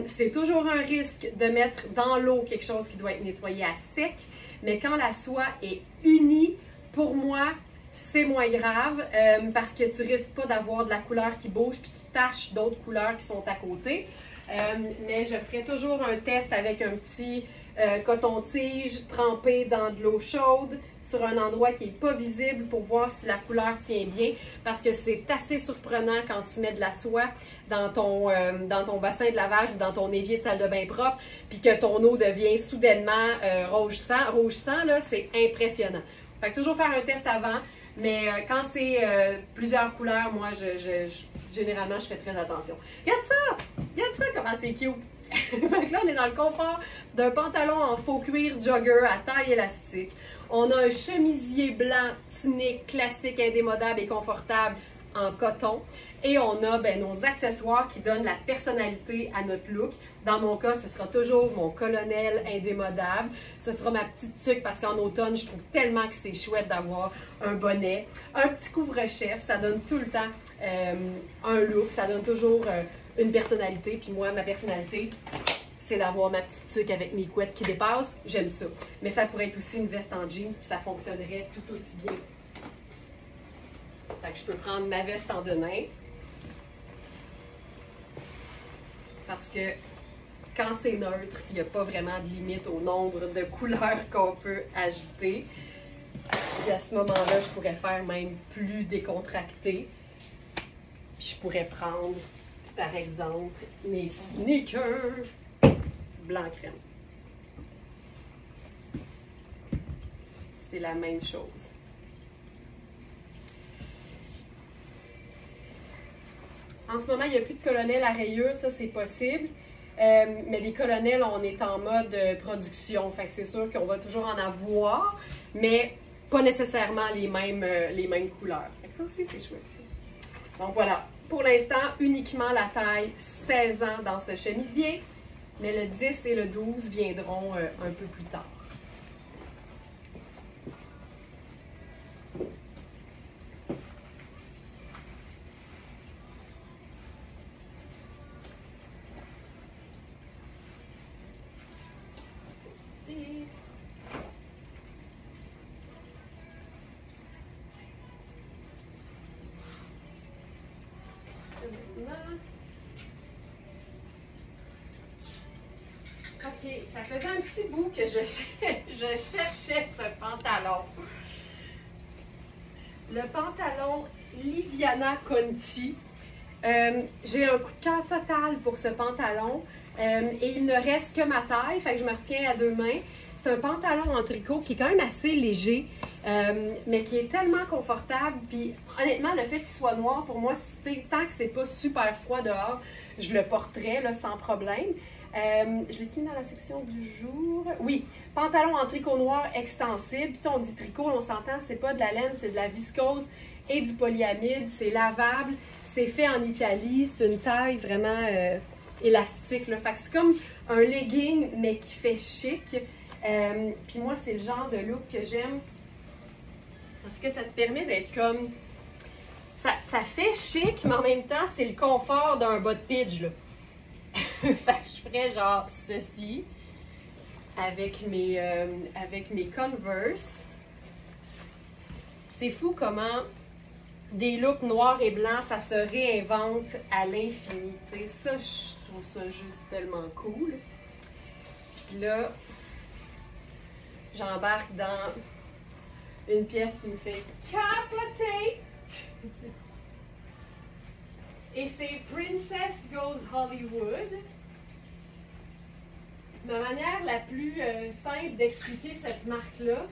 Speaker 1: C'est toujours un risque de mettre dans l'eau quelque chose qui doit être nettoyé à sec, mais quand la soie est unie, pour moi, c'est moins grave parce que tu risques pas d'avoir de la couleur qui bouge puis qui tache d'autres couleurs qui sont à côté. Mais je ferai toujours un test avec un petit coton-tige trempé dans de l'eau chaude sur un endroit qui n'est pas visible pour voir si la couleur tient bien, parce que c'est assez surprenant quand tu mets de la soie dans ton bassin de lavage ou dans ton évier de salle de bain propre, puis que ton eau devient soudainement rouge sang, là, c'est impressionnant. Fait que toujours faire un test avant, mais quand c'est plusieurs couleurs, moi, généralement, je fais très attention. Regarde ça, comment c'est cute! Fait que là, on est dans le confort d'un pantalon en faux cuir jogger à taille élastique. On a un chemisier blanc, tunique, classique, indémodable et confortable en coton. Et on a nos accessoires qui donnent la personnalité à notre look. Dans mon cas, ce sera toujours mon colonel indémodable. Ce sera ma petite tuque parce qu'en automne, je trouve tellement que c'est chouette d'avoir un bonnet. Un petit couvre-chef, ça donne tout le temps un look. Ça donne toujours une personnalité. Puis moi, ma personnalité, c'est d'avoir ma petite tuque avec mes couettes qui dépassent. J'aime ça. Mais ça pourrait être aussi une veste en jeans, puis ça fonctionnerait tout aussi bien. Fait que je peux prendre ma veste en denim. Parce que quand c'est neutre, il n'y a pas vraiment de limite au nombre de couleurs qu'on peut ajouter. Puis à ce moment-là, je pourrais faire même plus décontracté. Puis je pourrais prendre, par exemple, mes sneakers blanc crème. C'est la même chose. En ce moment, il n'y a plus de colonels à rayures, ça c'est possible. Mais les colonels, on est en mode production. Fait que c'est sûr qu'on va toujours en avoir, mais pas nécessairement les mêmes couleurs. Fait que ça aussi, c'est chouette. Donc voilà, pour l'instant, uniquement la taille 16 ans dans ce chemisier, mais le 10 et le 12 viendront un peu plus tard. Ok, ça faisait un petit bout que je cherchais ce pantalon. Le pantalon Liviana Conti. J'ai un coup de cœur total pour ce pantalon et il ne reste que ma taille, fait que je me retiens à deux mains. C'est un pantalon en tricot qui est quand même assez léger, mais qui est tellement confortable. Puis honnêtement, le fait qu'il soit noir, pour moi, tant que c'est pas super froid dehors, je le porterais là, sans problème. Je l'ai mis dans la section du jour. Oui, pantalon en tricot noir extensible. Puis on dit tricot, on s'entend, c'est pas de la laine, c'est de la viscose et du polyamide. C'est lavable, c'est fait en Italie, c'est une taille vraiment élastique. Là. Fait que c'est comme un legging, mais qui fait chic. Puis moi, c'est le genre de look que j'aime parce que ça te permet d'être comme... Ça fait chic, mais en même temps, c'est le confort d'un bas de pidge, là. Fait que je ferais genre ceci avec mes Converse. C'est fou comment des looks noirs et blancs, ça se réinvente à l'infini. Ça, je trouve ça juste tellement cool. Puis là, j'embarque dans une pièce qui me fait capoter. Et c'est Princess Goes Hollywood. Ma manière la plus simple d'expliquer cette marque-là,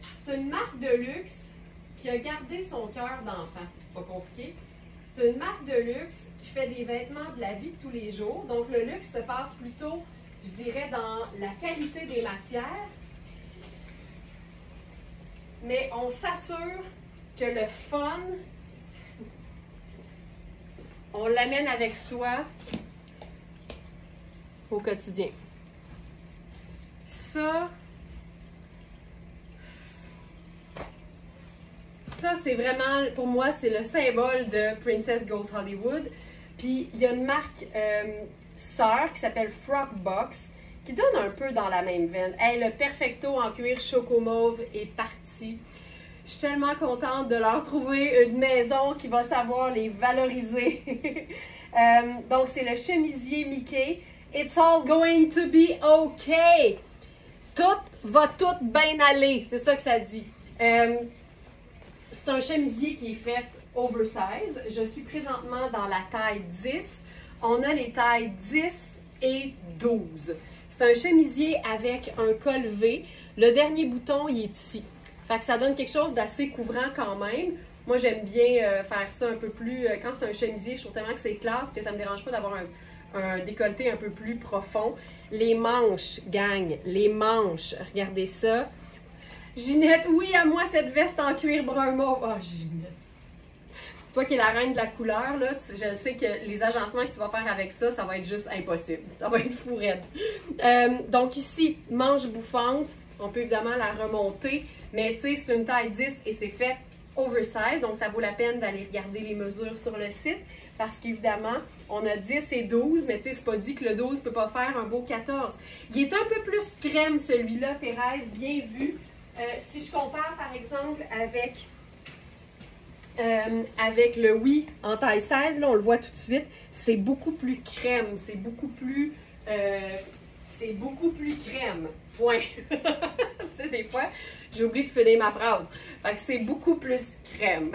Speaker 1: c'est une marque de luxe qui a gardé son cœur d'enfant. C'est pas compliqué. C'est une marque de luxe qui fait des vêtements de la vie de tous les jours. Donc le luxe se passe plutôt, je dirais, dans la qualité des matières. Mais on s'assure que le fun, on l'amène avec soi au quotidien. Ça c'est vraiment, pour moi, c'est le symbole de Princess Goes Hollywood. Puis, il y a une marque sœur qui s'appelle Frockbox, qui donne un peu dans la même veine. Hey, le Perfecto en cuir choco mauve est parti. Je suis tellement contente de leur trouver une maison qui va savoir les valoriser. Donc, c'est le chemisier Mickey. It's all going to be okay. Tout va tout bien aller. C'est ça que ça dit. C'est un chemisier qui est fait oversize. Je suis présentement dans la taille 10. On a les tailles 10 et 12. C'est un chemisier avec un col V. Le dernier bouton, il est ici. Fait que ça donne quelque chose d'assez couvrant quand même. Moi, j'aime bien faire ça un peu plus... quand c'est un chemisier, je trouve tellement que c'est classe que ça ne me dérange pas d'avoir un décolleté un peu plus profond. Les manches, gang, les manches. Regardez ça. Ginette, oui, à moi, cette veste en cuir brun mauve. Oh, Ginette. toi qui es la reine de la couleur, là, je sais que les agencements que tu vas faire avec ça, ça va être juste impossible. Ça va être fou raide. Donc ici, manche bouffante. On peut évidemment la remonter, mais tu sais, c'est une taille 10 et c'est fait oversize. Donc ça vaut la peine d'aller regarder les mesures sur le site parce qu'évidemment, on a 10 et 12, mais tu sais, c'est pas dit que le 12 peut pas faire un beau 14. Il est un peu plus crème celui-là, Thérèse, bien vu. Si je compare par exemple avec le Oui en taille 16, là on le voit tout de suite, c'est beaucoup plus crème, c'est beaucoup plus crème, point. Tu sais, des fois, j'ai oublié de finir ma phrase. Fait que c'est beaucoup plus crème.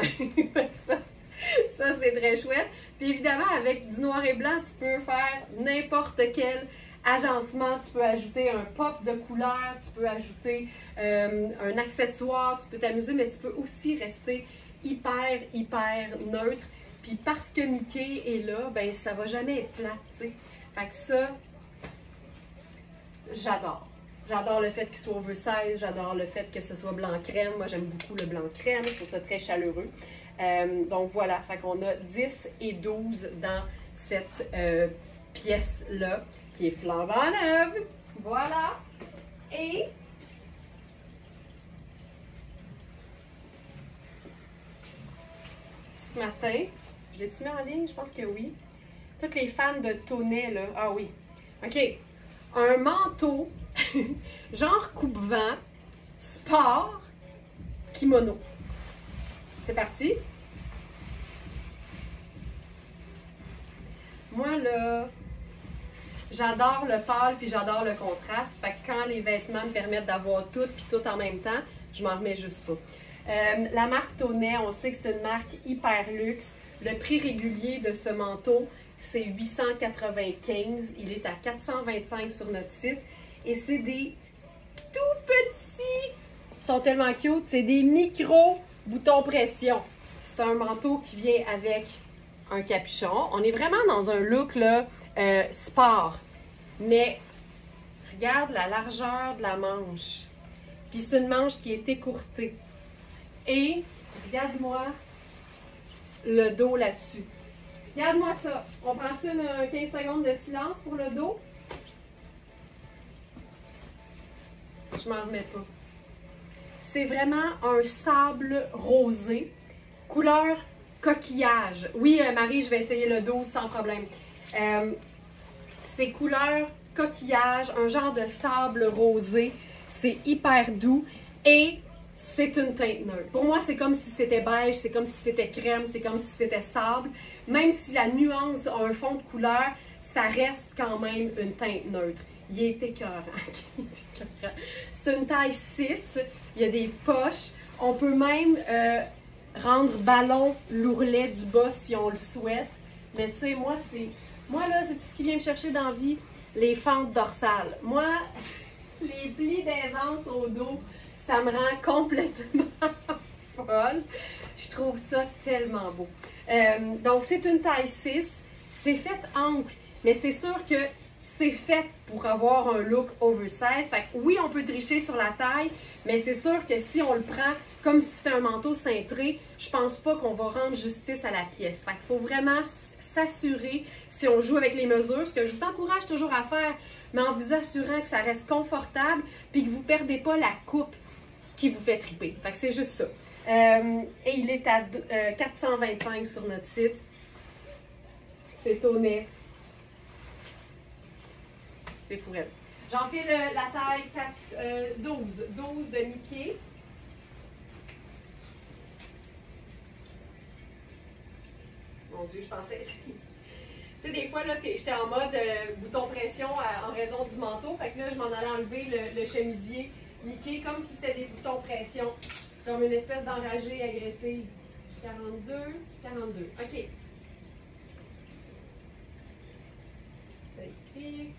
Speaker 1: ça c'est très chouette. Puis évidemment, avec du noir et blanc, tu peux faire n'importe quel agencement, tu peux ajouter un pop de couleur, tu peux ajouter un accessoire, tu peux t'amuser, mais tu peux aussi rester hyper neutre. Puis parce que Mickey est là, ben ça va jamais être plate, tu sais. Fait que ça, j'adore. J'adore le fait qu'il soit oversize, j'adore le fait que ce soit blanc crème. Moi, j'aime beaucoup le blanc crème, je trouve ça très chaleureux. Donc voilà, fait qu'on a 10 et 12 dans cette pièce-là, qui est flambant neuve. Voilà. Et ce matin, je l'ai-tu mis en ligne? Je pense que oui. Toutes les fans de Tonnet, là. Ah oui. OK. Un manteau, genre coupe-vent, sport, kimono. C'est parti. Moi, là, j'adore le pâle puis j'adore le contraste. Fait que quand les vêtements me permettent d'avoir tout puis tout en même temps, je m'en remets juste pas. La marque Tonnet, on sait que c'est une marque hyper luxe. Le prix régulier de ce manteau, c'est 895. Il est à 425 sur notre site. Et c'est des tout petits, ils sont tellement cute, c'est des micro boutons pression. C'est un manteau qui vient avec un capuchon. On est vraiment dans un look là, sport. Mais regarde la largeur de la manche. Puis c'est une manche qui est écourtée. Et regarde-moi le dos là-dessus. Regarde-moi ça. On prend-tu une 15 secondes de silence pour le dos? Je m'en remets pas. C'est vraiment un sable rosé, couleur coquillage. Oui, Marie, je vais essayer le 12 sans problème. C'est couleur coquillage, un genre de sable rosé. C'est hyper doux et c'est une teinte neutre. Pour moi, c'est comme si c'était beige, c'est comme si c'était crème, c'est comme si c'était sable. Même si la nuance a un fond de couleur, ça reste quand même une teinte neutre. Il est écœurant. C'est une taille 6. Il y a des poches. On peut même rendre ballon l'ourlet du bas si on le souhaite. Mais tu sais, moi, là, c'est ce qui vient me chercher dans la vie, les fentes dorsales. Moi, les plis d'aisance au dos, ça me rend complètement folle. Je trouve ça tellement beau. Donc, c'est une taille 6. C'est fait ample, mais c'est sûr que c'est fait pour avoir un look oversize. Fait que oui, on peut tricher sur la taille, mais c'est sûr que si on le prend comme si c'était un manteau cintré, je pense pas qu'on va rendre justice à la pièce. Fait qu'il faut vraiment s'assurer, si on joue avec les mesures, ce que je vous encourage toujours à faire, mais en vous assurant que ça reste confortable puis que vous ne perdez pas la coupe qui vous fait triper. Fait que c'est juste ça. Et il est à 425 sur notre site. C'est Tonnet. C'est fourette. J'en fais la taille 12 de Mickey. Mon Dieu, je pensais... Tu sais, des fois, là, j'étais en mode bouton pression en raison du manteau. Fait que là, je m'en allais enlever le chemisier Mickey comme si c'était des boutons pression. Comme une espèce d'enragée agressive. 42, 42. OK. Ça ici.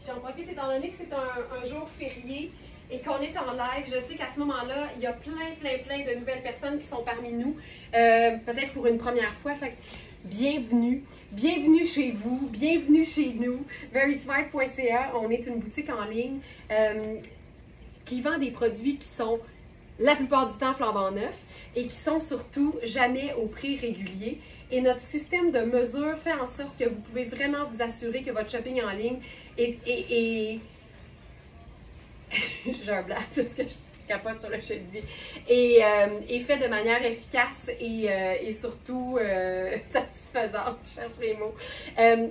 Speaker 1: J'en profite étant donné que c'est un jour férié et qu'on est en live. Je sais qu'à ce moment-là, il y a plein de nouvelles personnes qui sont parmi nous, peut-être pour une première fois. Fait que bienvenue, bienvenue chez vous, bienvenue chez nous. Verysmart.ca, on est une boutique en ligne. qui vend des produits qui sont la plupart du temps flambant neufs et qui sont surtout jamais au prix régulier. Et notre système de mesure fait en sorte que vous pouvez vraiment vous assurer que votre shopping en ligne est j'ai un blague parce que je capote sur le chemisier, et fait de manière efficace et surtout satisfaisante, je cherche les mots.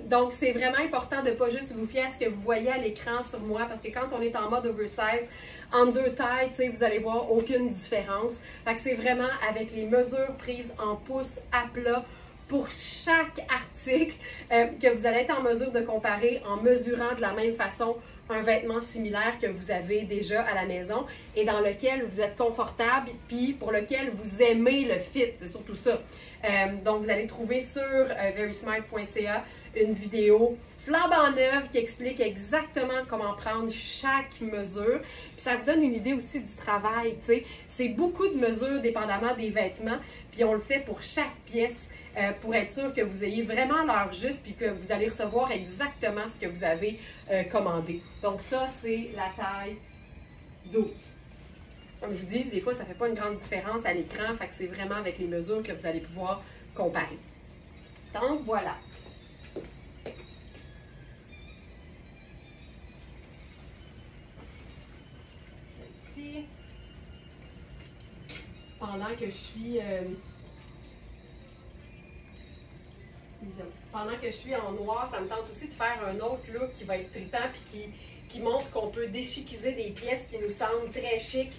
Speaker 1: Donc, c'est vraiment important de ne pas juste vous fier à ce que vous voyez à l'écran sur moi, parce que quand on est en mode oversize, en deux tailles, vous allez voir aucune différence. Fait que c'est vraiment avec les mesures prises en pouces à plat pour chaque article que vous allez être en mesure de comparer en mesurant de la même façon un vêtement similaire que vous avez déjà à la maison et dans lequel vous êtes confortable puis pour lequel vous aimez le fit, c'est surtout ça. Donc, vous allez trouver sur verysmart.ca une vidéo flambant neuve qui explique exactement comment prendre chaque mesure. Puis ça vous donne une idée aussi du travail, tu sais. C'est beaucoup de mesures dépendamment des vêtements, puis on le fait pour chaque pièce. Pour être sûr que vous ayez vraiment l'heure juste puis que vous allez recevoir exactement ce que vous avez commandé. Donc ça, c'est la taille 12. Comme je vous dis, des fois, ça ne fait pas une grande différence à l'écran, fait que c'est vraiment avec les mesures que vous allez pouvoir comparer. Donc, voilà. Ici, pendant que je suis... Pendant que je suis en noir, ça me tente aussi de faire un autre look qui va être trippant puis qui montre qu'on peut déchiquiser des pièces qui nous semblent très chic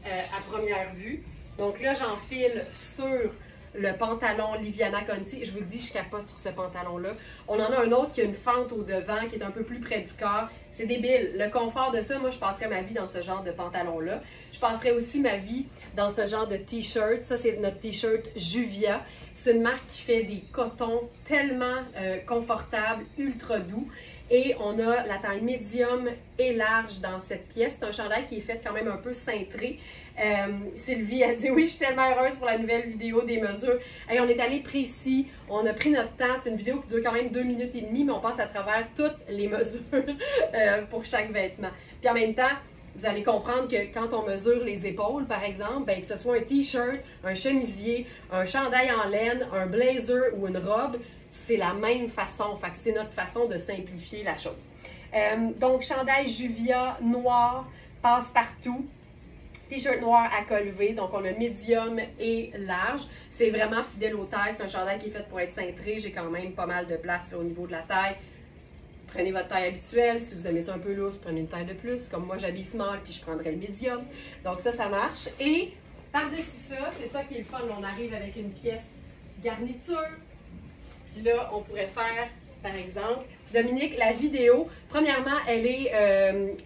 Speaker 1: à première vue. Donc là, j'enfile sur le pantalon Liviana Conti. Je vous dis, je capote sur ce pantalon-là. On en a un autre qui a une fente au devant, qui est un peu plus près du corps. C'est débile. Le confort de ça, moi, je passerais ma vie dans ce genre de pantalon-là. Je passerais aussi ma vie dans ce genre de t-shirt. Ça, c'est notre t-shirt Juvia. C'est une marque qui fait des cotons tellement confortables, ultra doux. Et on a la taille médium et large dans cette pièce. C'est un chandail qui est fait quand même un peu cintré. Sylvie a dit « Oui, je suis tellement heureuse pour la nouvelle vidéo des mesures. » Hey, on est allé précis, on a pris notre temps. C'est une vidéo qui dure quand même 2 minutes et demie, mais on passe à travers toutes les mesures pour chaque vêtement. Puis en même temps, vous allez comprendre que quand on mesure les épaules, par exemple, bien, que ce soit un t-shirt, un chemisier, un chandail en laine, un blazer ou une robe, c'est la même façon. Fait que c'est notre façon de simplifier la chose. Donc, chandail Juvia noir, passe-partout. T-shirt noir à col levé, donc on a médium et large. C'est vraiment fidèle aux tailles. C'est un chandail qui est fait pour être cintré. J'ai quand même pas mal de place là, au niveau de la taille. Prenez votre taille habituelle. Si vous aimez ça un peu lourd, prenez une taille de plus. Comme moi, j'habille small, puis je prendrai le médium. Donc ça, ça marche. Et par-dessus ça, c'est ça qui est le fun. On arrive avec une pièce garniture. Puis là, on pourrait faire, par exemple, Dominique, la vidéo, premièrement, elle est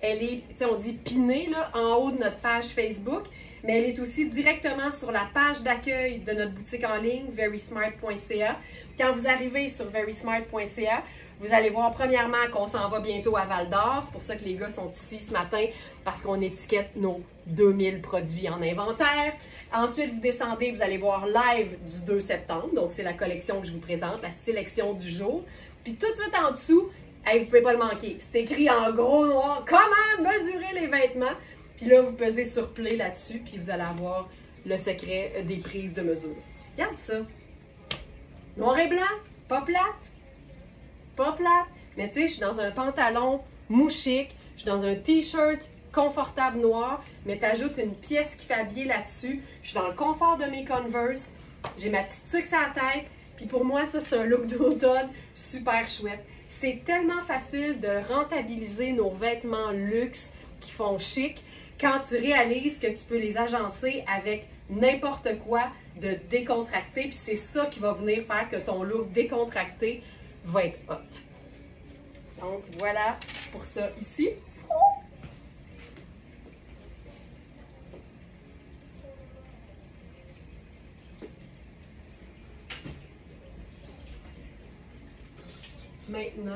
Speaker 1: tu sais, on dit pinée là, en haut de notre page Facebook, mais elle est aussi directement sur la page d'accueil de notre boutique en ligne, verysmart.ca. Quand vous arrivez sur verysmart.ca, vous allez voir premièrement qu'on s'en va bientôt à Val-d'Or. C'est pour ça que les gars sont ici ce matin, parce qu'on étiquette nos 2000 produits en inventaire. Ensuite, vous descendez, vous allez voir live du 2 septembre. Donc, c'est la collection que je vous présente, la sélection du jour. Puis tout de suite en dessous, hey, vous ne pouvez pas le manquer. C'est écrit en gros noir, comment mesurer les vêtements. Puis là, vous pesez sur play là-dessus, puis vous allez avoir le secret des prises de mesure. Regarde ça. Noir et blanc, pas plate. Pas plate. Mais tu sais, je suis dans un pantalon mouchique, je suis dans un t-shirt confortable noir, mais tu ajoutes une pièce qui fait habiller là-dessus. Je suis dans le confort de mes Converse, j'ai ma petite tuque à la tête, puis pour moi, ça, c'est un look d'automne super chouette. C'est tellement facile de rentabiliser nos vêtements luxe qui font chic quand tu réalises que tu peux les agencer avec n'importe quoi de décontracté, puis c'est ça qui va venir faire que ton look décontracté va être hot. Donc, voilà pour ça ici. Maintenant,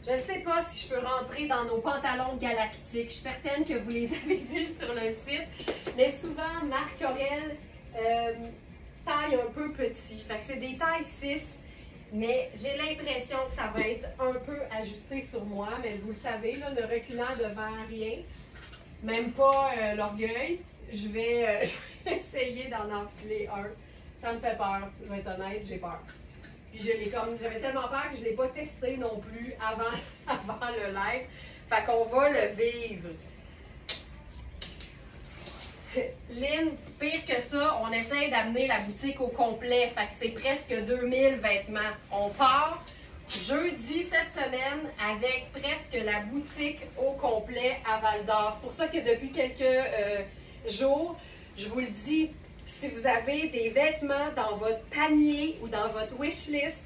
Speaker 1: je ne sais pas si je peux rentrer dans nos pantalons galactiques. Je suis certaine que vous les avez vus sur le site, mais souvent, Marc Aurèle taille un peu petit. Fait que c'est des tailles 6. Mais j'ai l'impression que ça va être un peu ajusté sur moi, mais vous le savez, là, ne reculant devant rien, même pas l'orgueil, je vais essayer d'en enfiler un. Ça me fait peur, je vais être honnête, j'ai peur. Puis j'avais tellement peur que je ne l'ai pas testé non plus avant le live. Fait qu'on va le vivre. Lynn, pire que ça, on essaye d'amener la boutique au complet. Fait que c'est presque 2000 vêtements. On part jeudi cette semaine avec presque la boutique au complet à Val-d'Or. C'est pour ça que depuis quelques jours, je vous le dis, si vous avez des vêtements dans votre panier ou dans votre wishlist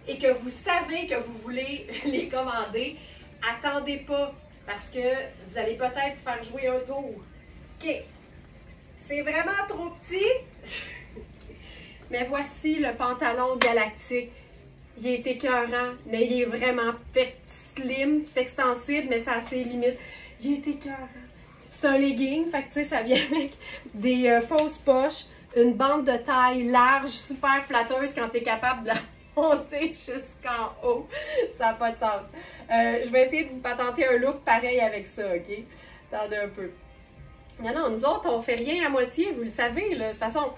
Speaker 1: et que vous savez que vous voulez les commander, attendez pas parce que vous allez peut-être faire jouer un tour. OK. C'est vraiment trop petit. Mais voici le pantalon galactique. Il est écœurant, mais il est vraiment slim. C'est extensible, mais ça a ses limites. Il est écœurant. C'est un legging, fait que tu sais, ça vient avec des fausses poches, une bande de taille large, super flatteuse quand tu es capable de la monter jusqu'en haut. Ça n'a pas de sens. Je vais essayer de vous patenter un look pareil avec ça, OK? Attendez un peu. Non, nous autres, on fait rien à moitié, vous le savez, là. De toute façon,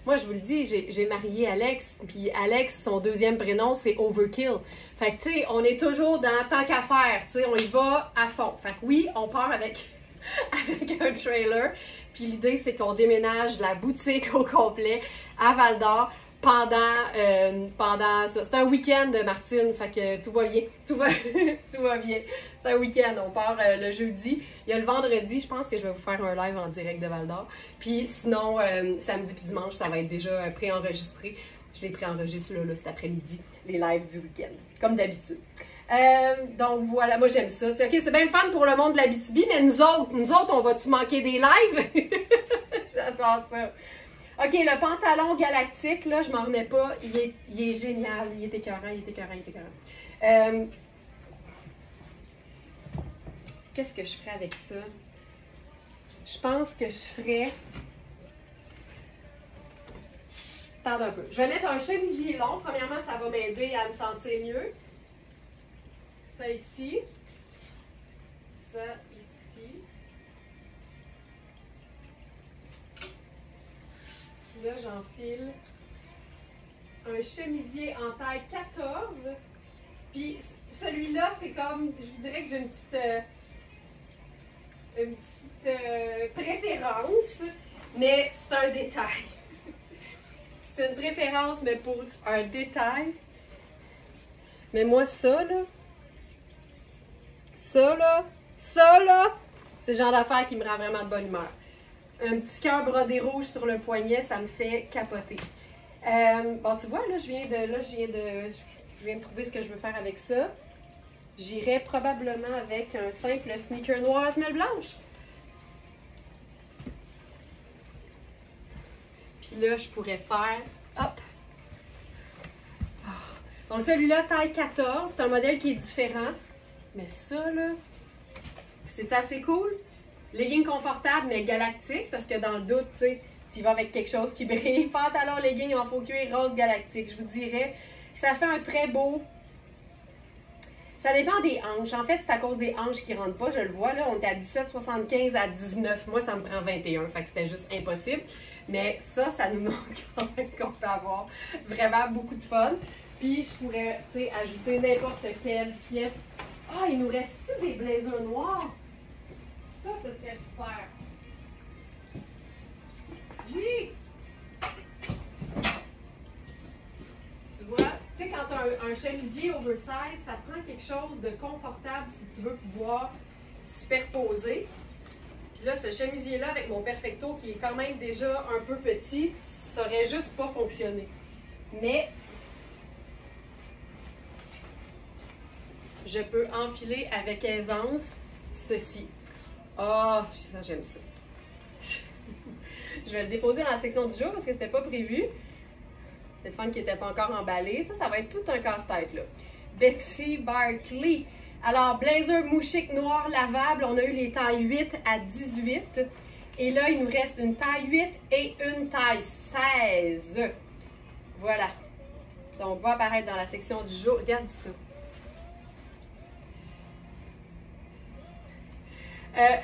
Speaker 1: moi, je vous le dis, j'ai marié Alex, puis Alex, son deuxième prénom, c'est Overkill. Fait que, tu sais, on est toujours dans tant qu'à faire, tu sais, on y va à fond. Fait que oui, on part avec un trailer, puis l'idée, c'est qu'on déménage la boutique au complet à Val-d'Or pendant ça. C'est un week-end, Martine, fait que tout va bien, tout va bien. C'est un week-end, on part le jeudi. Il y a le vendredi, je pense que je vais vous faire un live en direct de Val-d'Or. Puis sinon, samedi puis dimanche, ça va être déjà préenregistré. Je les préenregistre là, cet après-midi, les lives du week-end, comme d'habitude. Donc voilà, moi j'aime ça. OK, c'est bien le fun pour le monde de l'Abitibi, mais nous autres, on va-tu manquer des lives? J'adore ça. OK, le pantalon galactique, là, je m'en remets pas. Il est génial. Il est écœurant, il est écœurant, il est écœurant. Qu'est-ce que je ferais avec ça? Je pense que je ferais... Attends un peu. Je vais mettre un chemisier long. Premièrement, ça va m'aider à me sentir mieux. Ça ici. Ça ici. Là, j'enfile un chemisier en taille 14. Puis celui-là, c'est comme, je vous dirais que j'ai une petite préférence, mais c'est un détail. C'est une préférence, mais pour un détail. Mais moi, ça, là, c'est le genre d'affaire qui me rend vraiment de bonne humeur. Un petit cœur brodé rouge sur le poignet, ça me fait capoter. Bon, tu vois, là, je viens de trouver ce que je veux faire avec ça. J'irais probablement avec un simple sneaker noir à semelle blanche. Puis là, je pourrais faire... Hop! Donc celui-là, taille 14, c'est un modèle qui est différent. Mais ça, là, c'est assez cool. Legging confortable, mais galactique, parce que dans le doute, tu sais, tu y vas avec quelque chose qui brille. Pantalon, legging en faux cuir rose galactique. Je vous dirais que ça fait un très beau... Ça dépend des hanches. En fait, c'est à cause des hanches qui ne rentrent pas. Je le vois, là, on est à 17,75 à 19. Moi, ça me prend 21, fait que c'était juste impossible. Mais ça nous montre quand même qu'on peut avoir vraiment beaucoup de fun. Puis, je pourrais, tu sais, ajouter n'importe quelle pièce. Ah, il nous reste-tu des blazers noirs? Ça, ce serait super. Oui! Tu vois, tu sais, quand tu as un chemisier oversize, ça prend quelque chose de confortable si tu veux pouvoir superposer. Puis là, ce chemisier-là, avec mon perfecto qui est quand même déjà un peu petit, ça aurait juste pas fonctionné. Mais je peux enfiler avec aisance ceci. Ah, oh, j'aime ça. Je vais le déposer dans la section du jour parce que c'était pas prévu. C'est le fun qui n'était pas encore emballé. Ça va être tout un casse-tête, là. Betsy Barkley. Alors, blazer mouchique noir lavable. On a eu les tailles 8 à 18. Et là, il nous reste une taille 8 et une taille 16. Voilà. Donc, va apparaître dans la section du jour. Regarde ça.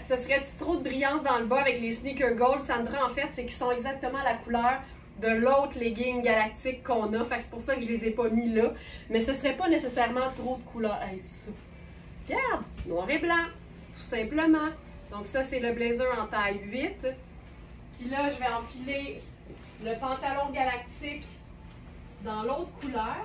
Speaker 1: Ce serait-tu trop de brillance dans le bas avec les sneakers gold, Sandra? En fait, c'est qu'ils sont exactement la couleur de l'autre legging galactique qu'on a. Fait que c'est pour ça que je les ai pas mis là. Mais ce serait pas nécessairement trop de couleurs. Hey, ça. Regarde, noir et blanc, tout simplement. Donc ça, c'est le blazer en taille 8. Puis là, je vais enfiler le pantalon galactique dans l'autre couleur.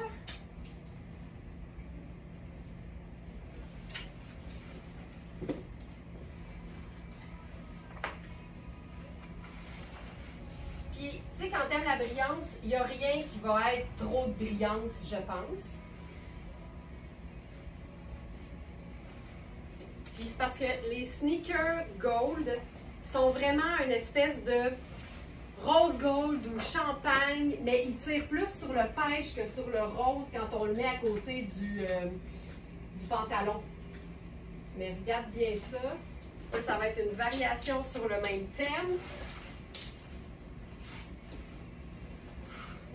Speaker 1: Puis, tu sais, quand t'aimes la brillance, il n'y a rien qui va être trop de brillance, je pense. Puis c'est parce que les sneakers gold sont vraiment une espèce de rose gold ou champagne, mais ils tirent plus sur le pêche que sur le rose quand on le met à côté du pantalon. Mais regarde bien ça. Là, ça va être une variation sur le même thème.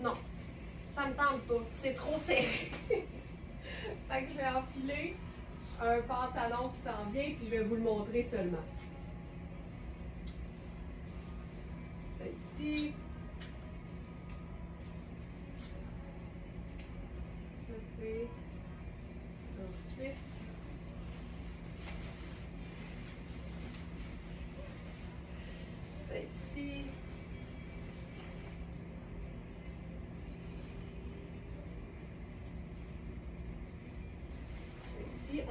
Speaker 1: Non, ça me tente pas. C'est trop serré. Fait que je vais enfiler un pantalon qui s'en vient, puis je vais vous le montrer seulement. C'est ici. Ça, c'est un 6. C'est ici.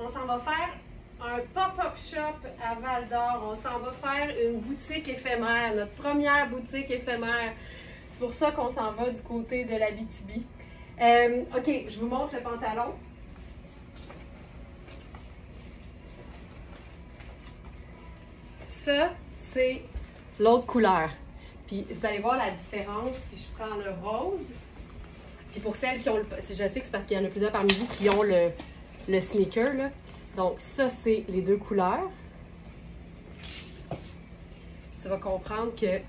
Speaker 1: On s'en va faire un pop-up shop à Val-d'Or. On s'en va faire une boutique éphémère, notre première boutique éphémère. C'est pour ça qu'on s'en va du côté de l'Abitibi. OK, je vous montre le pantalon. Ça, c'est l'autre couleur. Puis vous allez voir la différence si je prends le rose. Puis pour celles qui ont le... Je sais que c'est parce qu'il y en a plusieurs parmi vous qui ont le sneaker, là. Donc, ça, c'est les deux couleurs. Tu vas comprendre que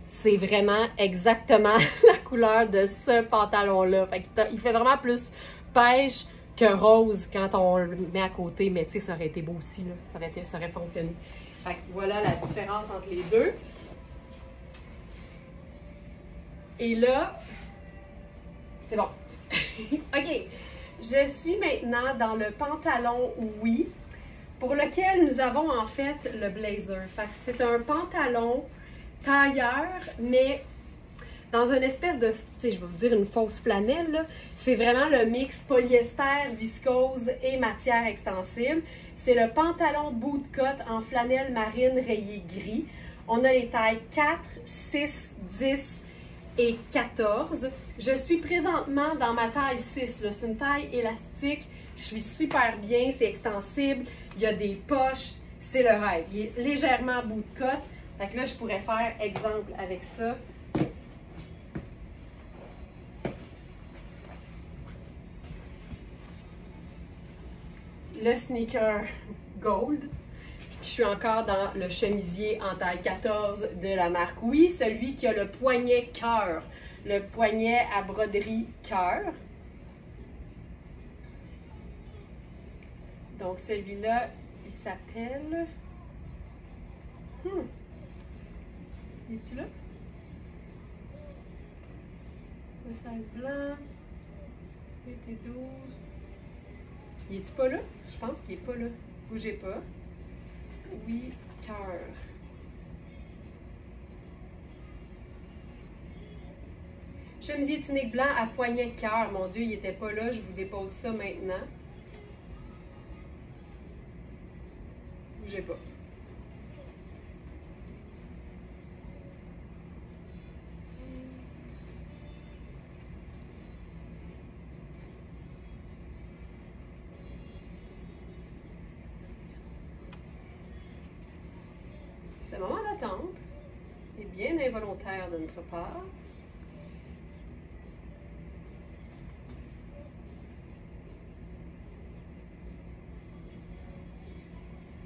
Speaker 1: c'est vraiment exactement la couleur de ce pantalon-là. Fait qu'il fait vraiment plus pêche que rose quand on le met à côté. Mais tu sais, ça aurait été beau aussi, là. Ça aurait fonctionné. Fait que voilà la différence entre les deux. Et là, c'est bon. OK. Je suis maintenant dans le pantalon oui, pour lequel nous avons en fait le blazer. Fait que c'est un pantalon tailleur, mais dans une espèce de, tu sais, je vais vous dire une fausse flanelle, là. C'est vraiment le mix polyester, viscose et matière extensible. C'est le pantalon bootcut en flanelle marine rayé gris. On a les tailles 4, 6, 10 et 14. Je suis présentement dans ma taille 6. C'est une taille élastique. Je suis super bien. C'est extensible. Il y a des poches. C'est le rêve. Il est légèrement bootcut. Fait que là, je pourrais faire exemple avec ça. Le sneaker gold. Je suis encore dans le chemisier en taille 14 de la marque Oui, celui qui a le poignet cœur, le poignet à broderie cœur. Donc celui-là, il s'appelle... Es-tu là? Le 16 blanc, 8 et 12. Il est-tu pas là? Je pense qu'il est pas là. Bougez pas. Oui, cœur. Chemisier tunique blanc à poignet cœur. Mon Dieu, il n'était pas là. Je vous dépose ça maintenant. Bougez pas. Ce moment d'attente est bien involontaire de notre part.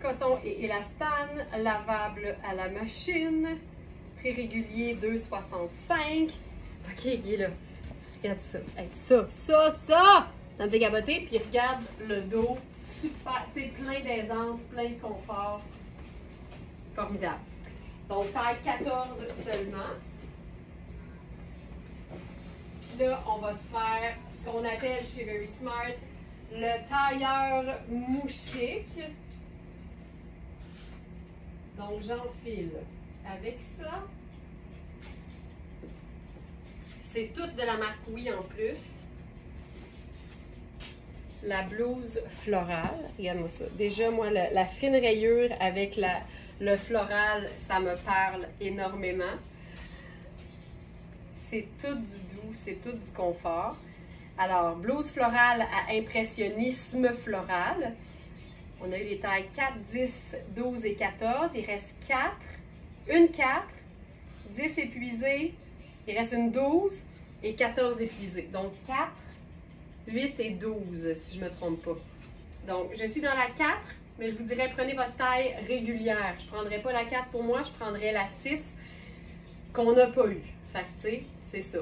Speaker 1: Coton et élastane, lavable à la machine, prix régulier 2,65. OK, il est là. Regarde ça. Hey, ça! Ça me fait capoter. Puis regarde le dos. Super, tu sais, plein d'aisance, plein de confort. Formidable. Donc, taille 14 seulement. Puis là, on va se faire ce qu'on appelle chez Very Smart le tailleur mouchique. Donc, j'enfile avec ça. C'est toute de la marque Oui en plus. La blouse florale. Regarde-moi ça. Déjà, moi, la fine rayure avec le floral, ça me parle énormément. C'est tout du doux, c'est tout du confort. Alors, blouse florale à impressionnisme floral. On a eu les tailles 4, 10, 12 et 14. Il reste 4. Une 4, 10 épuisées. Il reste une 12 et 14 épuisées. Donc, 4, 8 et 12, si je ne me trompe pas. Donc, je suis dans la 4, mais je vous dirais, prenez votre taille régulière. Je ne prendrai pas la 4 pour moi, je prendrai la 6 qu'on n'a pas eu. Fait que, tu sais, c'est ça.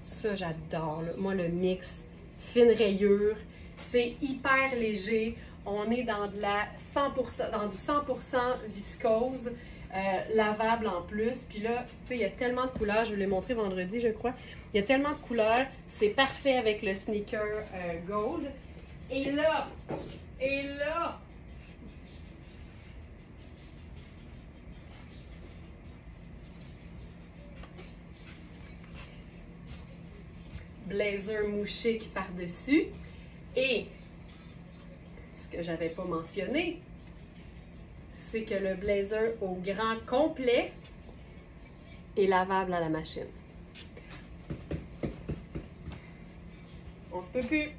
Speaker 1: Ça, j'adore. Moi, le mix fine rayure, c'est hyper léger. On est dans de la 100%, dans du 100% viscose, lavable en plus. Puis là, tu sais, il y a tellement de couleurs. Je vous l'ai montré vendredi, je crois. Il y a tellement de couleurs. C'est parfait avec le sneaker gold. Et là, blazer mouchique par-dessus. Et ce que j'avais pas mentionné, c'est que le blazer au grand complet est lavable à la machine. On se peut plus.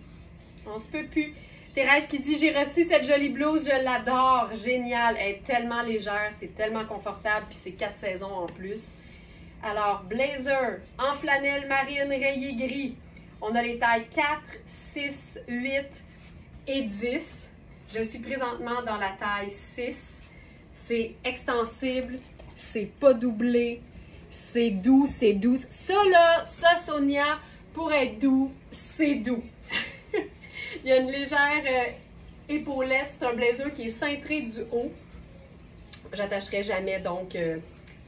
Speaker 1: On se peut plus. Thérèse qui dit « J'ai reçu cette jolie blouse, je l'adore. Génial. Elle est tellement légère, c'est tellement confortable, puis c'est 4 saisons en plus. » Alors, blazer en flanelle marine rayé gris. On a les tailles 4, 6, 8 et 10. Je suis présentement dans la taille 6. C'est extensible, c'est pas doublé, c'est doux, c'est doux. Ça là, ça Sonia, pour être doux, c'est doux. Il y a une légère épaulette, c'est un blazer qui est cintré du haut. J'attacherai jamais donc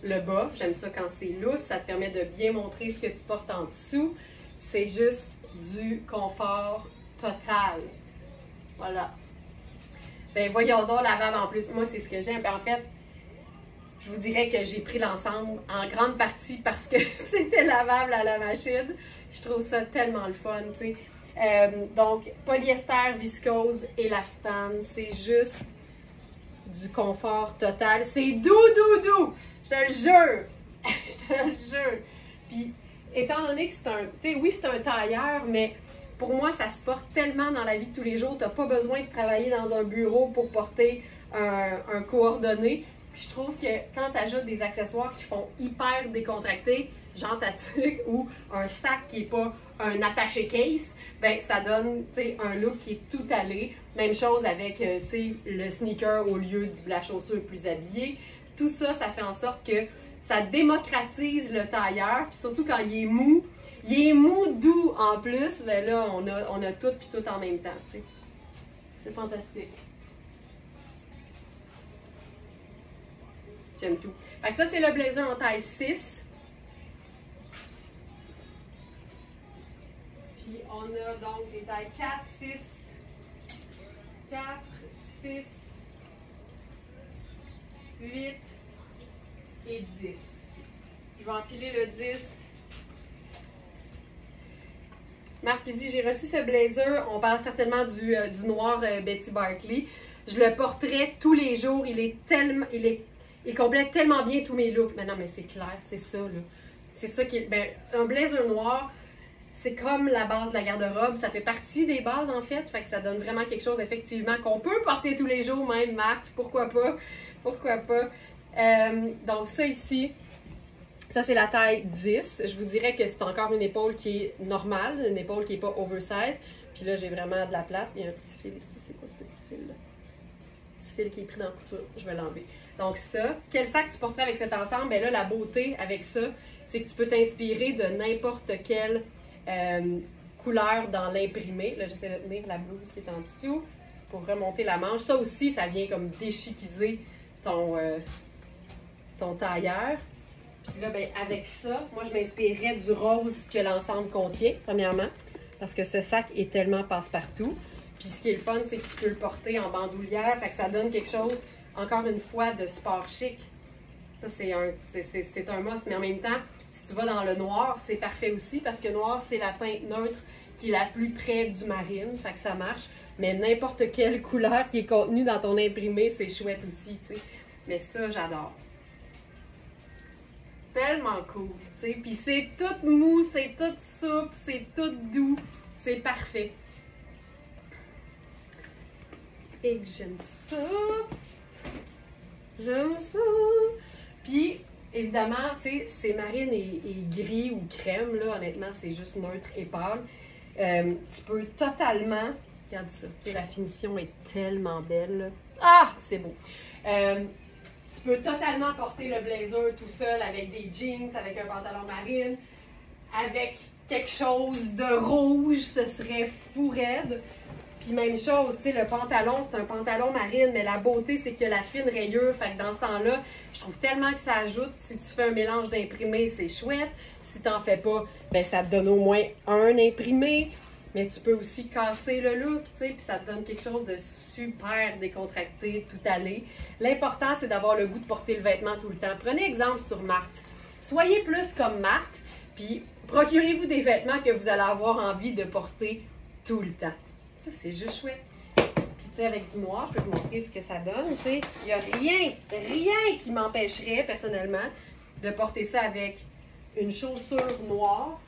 Speaker 1: le bas. J'aime ça quand c'est lousse, ça te permet de bien montrer ce que tu portes en dessous. C'est juste du confort total. Voilà. Ben voyons donc, lavable en plus. Moi, c'est ce que j'aime. En fait, je vous dirais que j'ai pris l'ensemble en grande partie parce que c'était lavable à la machine. Je trouve ça tellement le fun, tu sais. Donc, polyester, viscose, élastane, c'est juste du confort total. C'est doux, doux, doux! Je te le jure! Je te le jure! Puis, étant donné que c'est un... Tu sais, oui, c'est un tailleur, mais pour moi, ça se porte tellement dans la vie de tous les jours. Tu n'as pas besoin de travailler dans un bureau pour porter un coordonné. Puis je trouve que quand tu ajoutes des accessoires qui font hyper décontracté, genre ta tuque ou un sac qui n'est pas un attaché case, ben ça donne un look qui est tout allé. Même chose avec le sneaker au lieu de la chaussure plus habillée. Tout ça, ça fait en sorte que ça démocratise le tailleur, puis surtout quand il est mou. Il est mou doux en plus, ben là on a tout puis tout en même temps, tu sais. C'est fantastique. J'aime tout. Fait que ça c'est le blazer en taille 6. Puis on a donc des tailles 4, 6, 4, 6, 8 et 10. Je vais enfiler le 10. Marc qui dit, j'ai reçu ce blazer, on parle certainement du noir Betty Barclay. Je le porterai tous les jours, il complète tellement bien tous mes looks. Mais non, mais c'est clair, c'est ça, là. C'est ça qui est... Ben, un blazer noir, c'est comme la base de la garde-robe, ça fait partie des bases, en fait. Fait que ça donne vraiment quelque chose, effectivement, qu'on peut porter tous les jours, même, Marthe, pourquoi pas? Pourquoi pas? Donc, ça ici... Ça, c'est la taille 10. Je vous dirais que c'est encore une épaule qui est normale, une épaule qui n'est pas oversize. Puis là, j'ai vraiment de la place. Il y a un petit fil ici. C'est quoi ce petit fil-là? Petit fil qui est pris dans la couture. Je vais l'enlever. Donc ça, quel sac tu porterais avec cet ensemble? Bien là, la beauté avec ça, c'est que tu peux t'inspirer de n'importe quel couleur dans l'imprimé. Là, j'essaie de tenir la blouse qui est en dessous pour remonter la manche. Ça aussi, ça vient comme déchiquiser ton tailleur. Puis là, ben, avec ça, moi, je m'inspirerais du rose que l'ensemble contient, premièrement, parce que ce sac est tellement passe-partout. Puis ce qui est le fun, c'est que tu peux le porter en bandoulière, fait que ça donne quelque chose, encore une fois, de sport chic. Ça, c'est un must, mais en même temps, si tu vas dans le noir, c'est parfait aussi, parce que noir, c'est la teinte neutre qui est la plus près du marine, fait que ça marche. Mais n'importe quelle couleur qui est contenue dans ton imprimé, c'est chouette aussi, tu sais. Mais ça, j'adore. Tellement cool, tu sais. Puis c'est tout mou, c'est tout souple, c'est tout doux. C'est parfait. Et que j'aime ça. J'aime ça. Puis, évidemment, tu sais, c'est marine et gris ou crème, là. Honnêtement, c'est juste neutre et pâle. Tu peux totalement... Regarde ça. Tu sais, la finition est tellement belle, là. Ah! C'est beau. Tu peux totalement porter le blazer tout seul avec des jeans, avec un pantalon marine, avec quelque chose de rouge, ce serait fou raide. Puis même chose, tu sais, le pantalon, c'est un pantalon marine, mais la beauté, c'est qu'il y a la fine rayure. Fait que dans ce temps-là, je trouve tellement que ça ajoute. Si tu fais un mélange d'imprimés, c'est chouette. Si t'en fais pas, ben ça te donne au moins un imprimé. Mais tu peux aussi casser le look, tu sais, puis ça te donne quelque chose de super décontracté, tout allé. L'important, c'est d'avoir le goût de porter le vêtement tout le temps. Prenez exemple sur Marthe. Soyez plus comme Marthe, puis procurez-vous des vêtements que vous allez avoir envie de porter tout le temps. Ça, c'est juste chouette. Puis, tu sais, avec du noir, je peux vous montrer ce que ça donne, tu sais. Il n'y a rien qui m'empêcherait, personnellement, de porter ça avec une chaussure noire,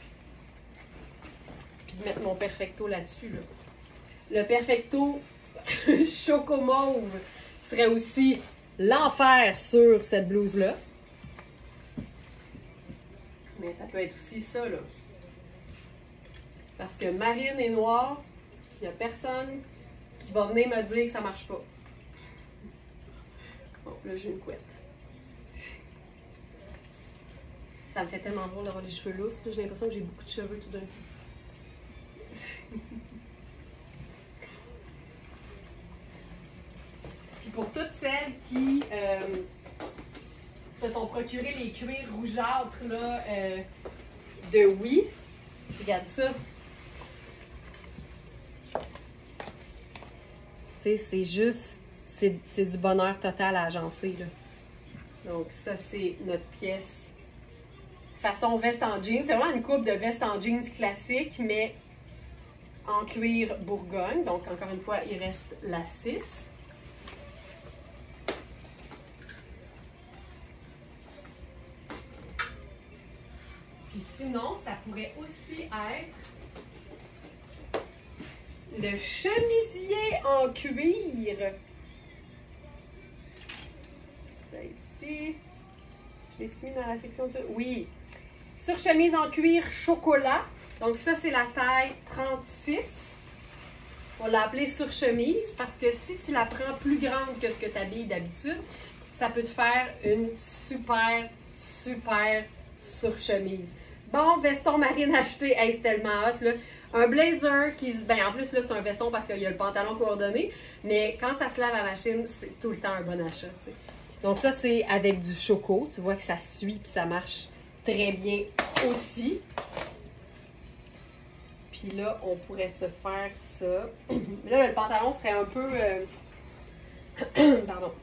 Speaker 1: puis de mettre mon perfecto là-dessus, là. Le perfecto choco mauve serait aussi l'enfer sur cette blouse-là. Mais ça peut être aussi ça, là. Parce que marine et noir, il n'y a personne qui va venir me dire que ça marche pas. Bon, là, j'ai une couette. Ça me fait tellement drôle d'avoir les cheveux lousses. J'ai l'impression que j'ai beaucoup de cheveux tout d'un coup. Puis pour toutes celles qui se sont procurées les cuirs rougeâtres là, de Oui, regarde ça. C'est juste, c'est du bonheur total à agencer, là. Donc ça, c'est notre pièce façon veste en jeans. C'est vraiment une coupe de veste en jeans classique, mais en cuir Bourgogne. Donc encore une fois, il reste la 6. Puis sinon, ça pourrait aussi être le chemisier en cuir. Ça ici. Je l'ai-tu mis dans la section de... Oui. Surchemise en cuir chocolat. Donc ça, c'est la taille 36. On l'a appelée surchemise parce que si tu la prends plus grande que ce que tu habilles d'habitude, ça peut te faire une super surchemise. Bon, veston marine acheté. Hey, c'est tellement hot, là. Un blazer qui se... Ben, en plus, là, c'est un veston parce qu'il y a le pantalon coordonné. Mais quand ça se lave à la machine, c'est tout le temps un bon achat, tu sais. Donc ça, c'est avec du choco. Tu vois que ça suit et ça marche très bien aussi. Puis là, on pourrait se faire ça. Là, le pantalon serait un peu... pardon.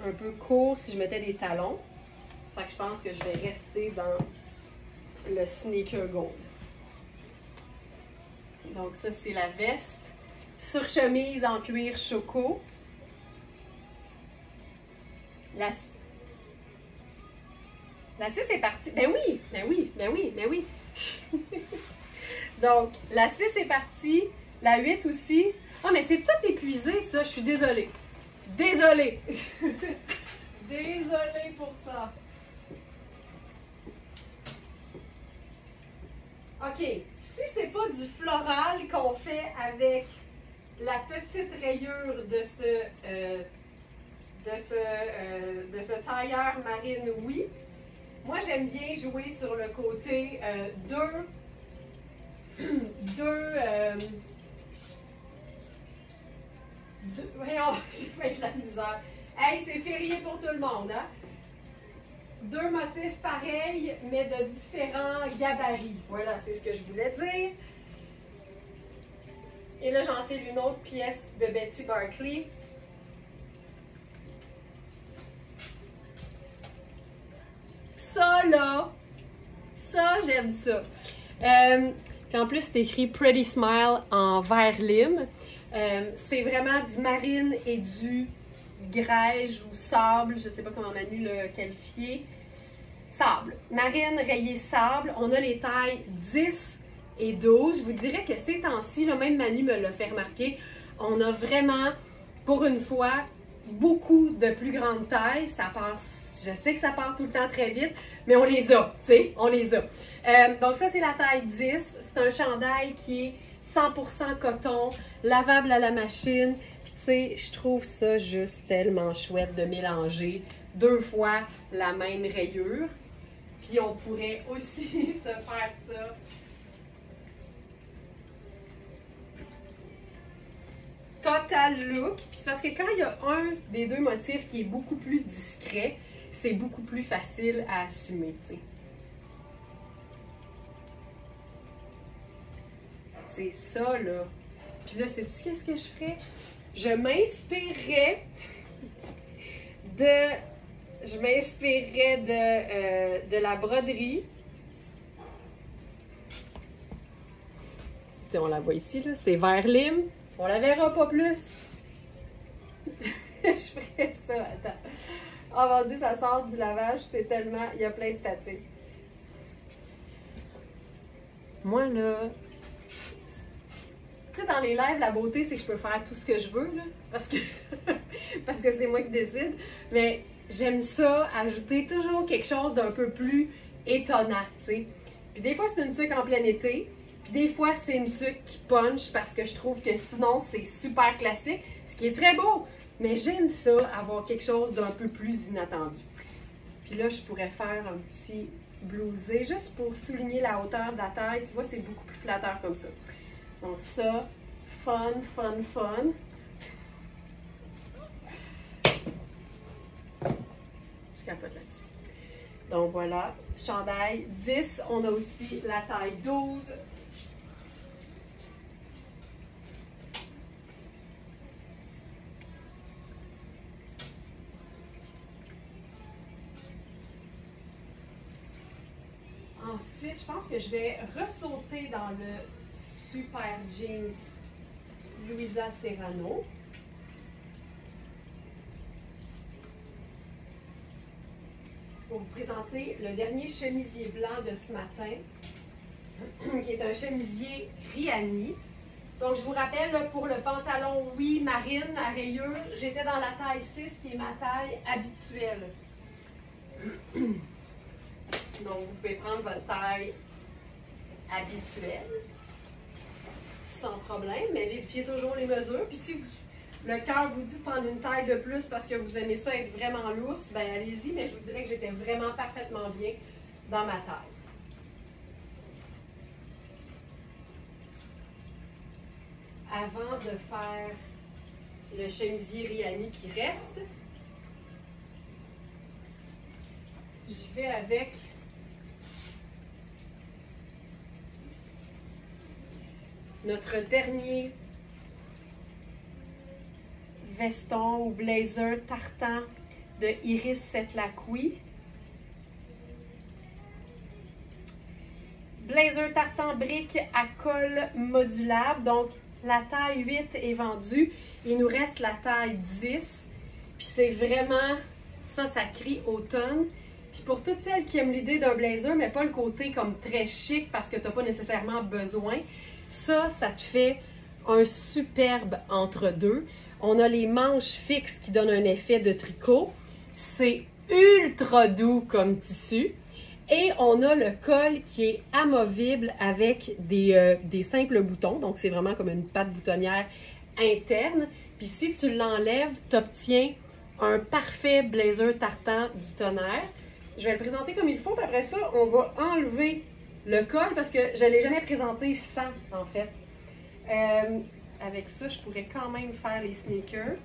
Speaker 1: Un peu court si je mettais des talons. Fait que je pense que je vais rester dans le sneaker gold. Donc ça, c'est la veste. Surchemise en cuir choco. La 6 est partie. Ben oui, ben oui, ben oui, ben oui. Donc, la 6 est partie. La 8 aussi. Ah, mais c'est tout épuisé, ça. Je suis désolée. Désolée. Désolée pour ça. OK. Si c'est pas du floral qu'on fait avec la petite rayure de ce tailleur marine, oui. Moi, j'aime bien jouer sur le côté 2 voyons, j'ai fait de la misère. Hey, c'est férié pour tout le monde, hein? 2 motifs pareils, mais de différents gabarits. Voilà, c'est ce que je voulais dire. Et là, j'enfile une autre pièce de Betty Barclay. Ça, là, ça, j'aime ça. Puis en plus, c'est écrit Pretty Smile en vert lime. C'est vraiment du marine et du grège ou sable. Je ne sais pas comment Manu l'a qualifié. Sable. Marine, rayé sable. On a les tailles 10 et 12. Je vous dirais que ces temps-ci, même Manu me l'a fait remarquer, on a vraiment, pour une fois, beaucoup de plus grandes tailles. Ça passe. Je sais que ça part tout le temps très vite, mais on les a, tu sais, on les a. Donc ça, c'est la taille 10. C'est un chandail qui est 100% coton, lavable à la machine. Puis tu sais, je trouve ça juste tellement chouette de mélanger 2 fois la même rayure. Puis on pourrait aussi se faire ça. Total look. Puis c'est parce que quand il y a un des 2 motifs qui est beaucoup plus discret, c'est beaucoup plus facile à assumer, tu sais. C'est ça, là. Puis là, sais-tu qu'est-ce que je ferais? Je m'inspirerais de la broderie. Tu sais, on la voit ici, là. C'est vert lime. On la verra pas plus. Je ferais ça, attends. Oh mon Dieu, ça sort du lavage, c'est tellement... Il y a plein de statiques. Moi, là... Tu sais, dans les lives, la beauté, c'est que je peux faire tout ce que je veux, là. Parce que c'est moi qui décide. Mais j'aime ça, ajouter toujours quelque chose d'un peu plus étonnant, tu sais. Puis des fois, c'est une tuque en plein été. Puis des fois, c'est une tuque qui punch parce que je trouve que sinon, c'est super classique. Ce qui est très beau. Mais j'aime ça, avoir quelque chose d'un peu plus inattendu. Puis là, je pourrais faire un petit blousé, juste pour souligner la hauteur de la taille. Tu vois, c'est beaucoup plus flatteur comme ça. Donc ça, fun, fun, fun. Je capote là-dessus. Donc voilà, chandail 10. On a aussi la taille 12. Ensuite, je pense que je vais ressauter dans le Super Jeans Louisa Serrano. Pour vous présenter le dernier chemisier blanc de ce matin, qui est un chemisier Riani. Donc, je vous rappelle, là, pour le pantalon, oui, marine à rayures, j'étais dans la taille 6, qui est ma taille habituelle. Donc, vous pouvez prendre votre taille habituelle, sans problème, mais vérifiez toujours les mesures. Puis si le cœur vous dit de prendre une taille de plus parce que vous aimez ça être vraiment lousse, ben allez-y, mais je vous dirais que j'étais vraiment parfaitement bien dans ma taille. Avant de faire le chemisier Riani qui reste, je vais avec notre dernier veston ou blazer tartan de Iris Setlaqui. Blazer tartan brique à col modulable. Donc, la taille 8 est vendue. Il nous reste la taille 10. Puis c'est vraiment... Ça crie automne. Puis pour toutes celles qui aiment l'idée d'un blazer, mais pas le côté comme très chic parce que tu n'as pas nécessairement besoin, ça te fait un superbe entre-deux. On a les manches fixes qui donnent un effet de tricot. C'est ultra doux comme tissu. Et on a le col qui est amovible avec des simples boutons. Donc, c'est vraiment comme une patte boutonnière interne. Puis si tu l'enlèves, tu obtiens un parfait blazer tartan du tonnerre. Je vais le présenter comme il faut. Puis après ça, on va enlever le col parce que je ne l'ai jamais présenté sans, en fait. Avec ça, je pourrais quand même faire les sneakers.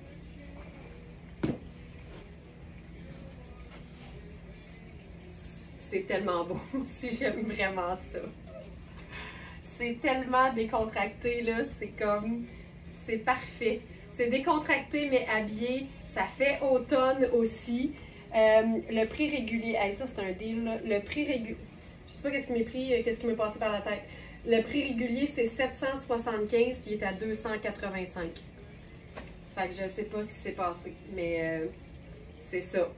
Speaker 1: C'est tellement beau aussi, j'aime vraiment ça. C'est tellement décontracté, là, c'est comme, c'est parfait. C'est décontracté, mais habillé, ça fait automne aussi. Le prix régulier, hey, ça c'est un deal, là. Le prix régulier, je sais pas qu'est-ce qui m'est passé par la tête. Le prix régulier, c'est 775, qui est à 285. Fait que je sais pas ce qui s'est passé, mais c'est ça.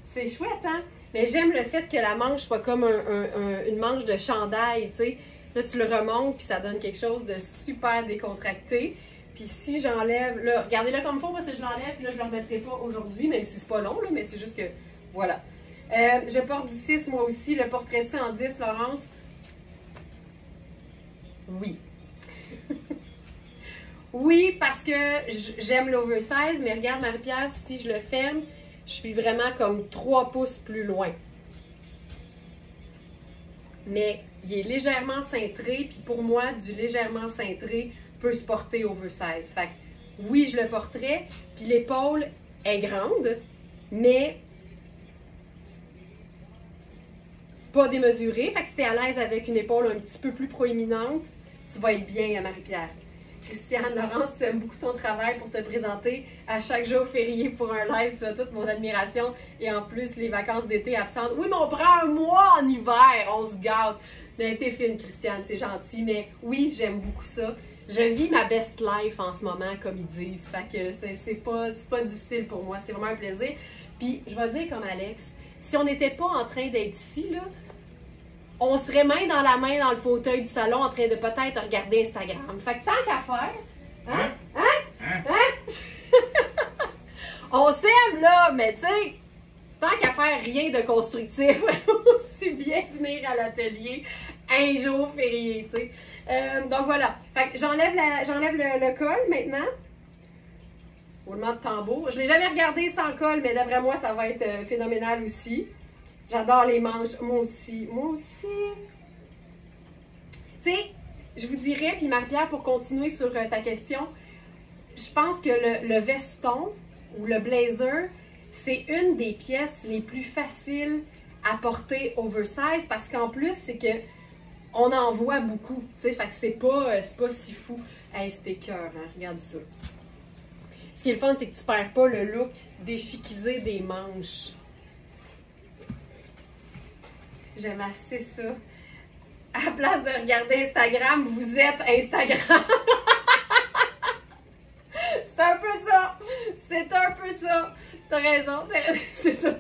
Speaker 1: C'est chouette, hein? Mais j'aime le fait que la manche soit comme une manche de chandail, tu sais. Là, tu le remontes, puis ça donne quelque chose de super décontracté. Puis si j'enlève, là, regardez-le comme il faut, parce que je l'enlève, puis là, je ne le remettrai pas aujourd'hui, même si c'est pas long, là, mais c'est juste que, voilà. Je porte du 6, moi aussi. Le porterais-tu en 10, Laurence? Oui. Oui, parce que j'aime l'oversize, mais regarde, Marie-Pierre, si je le ferme, je suis vraiment comme 3 pouces plus loin. Mais il est légèrement cintré, puis pour moi, du légèrement cintré peut se porter oversize. Fait que oui, je le porterais, puis l'épaule est grande, mais pas démesurée. Fait que si t'es à l'aise avec une épaule un petit peu plus proéminente, tu vas être bien, Marie-Pierre. Christiane, Laurence, tu aimes beaucoup ton travail pour te présenter à chaque jour férié pour un live. Tu as toute mon admiration. Et en plus, les vacances d'été absentes. Oui, mais on prend un mois en hiver. On se gâte. Mais t'es fine, Christiane, c'est gentil. Mais oui, j'aime beaucoup ça. Je vis ma best life en ce moment, comme ils disent. Fait que c'est pas difficile pour moi. C'est vraiment un plaisir. Puis, je vais dire comme Alex, si on n'était pas en train d'être ici, là, on serait main dans la main dans le fauteuil du salon en train de peut-être regarder Instagram. Fait que tant qu'à faire, hein? On s'aime là, mais tu sais, tant qu'à faire rien de constructif, aussi bien venir à l'atelier un jour férié, tu sais. Donc voilà. Fait que j'enlève le col maintenant. Roulement de tambour. Je l'ai jamais regardé sans col, mais d'après moi, ça va être phénoménal aussi. J'adore les manches. Moi aussi. Moi aussi. Tu sais, je vous dirais, puis Marie-Pierre, pour continuer sur ta question, je pense que le veston ou le blazer, c'est une des pièces les plus faciles à porter oversize parce qu'en plus, c'est que on en voit beaucoup. Tu sais, fait que c'est pas si fou. Hey, c'était cœur, hein? Regarde ça. Ce qui est le fun, c'est que tu perds pas le look déchiquisé des manches. J'aime assez ça. À la place de regarder Instagram, vous êtes Instagram. C'est un peu ça. C'est un peu ça. T'as raison. C'est ça.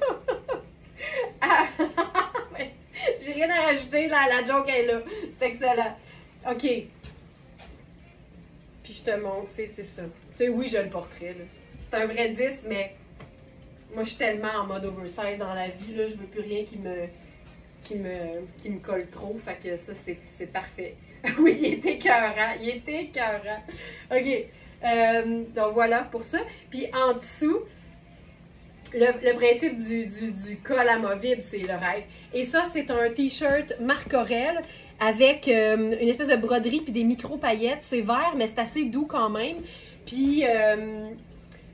Speaker 1: J'ai rien à rajouter. La joke est là. C'est excellent. OK. Puis je te montre, tu sais, c'est ça. Tu sais, oui, je le porterai. C'est un vrai 10, mais moi, je suis tellement en mode oversize dans la vie. Là, je veux plus rien qui me colle trop. Fait que ça, c'est parfait. Oui, il était écœurant. Il était écœurant. OK. Donc, voilà pour ça. Puis, en dessous, le principe du col amovible, c'est le rêve. Et ça, c'est un t-shirt Marc Aurèle avec une espèce de broderie puis des micro-paillettes. C'est vert, mais c'est assez doux quand même. Puis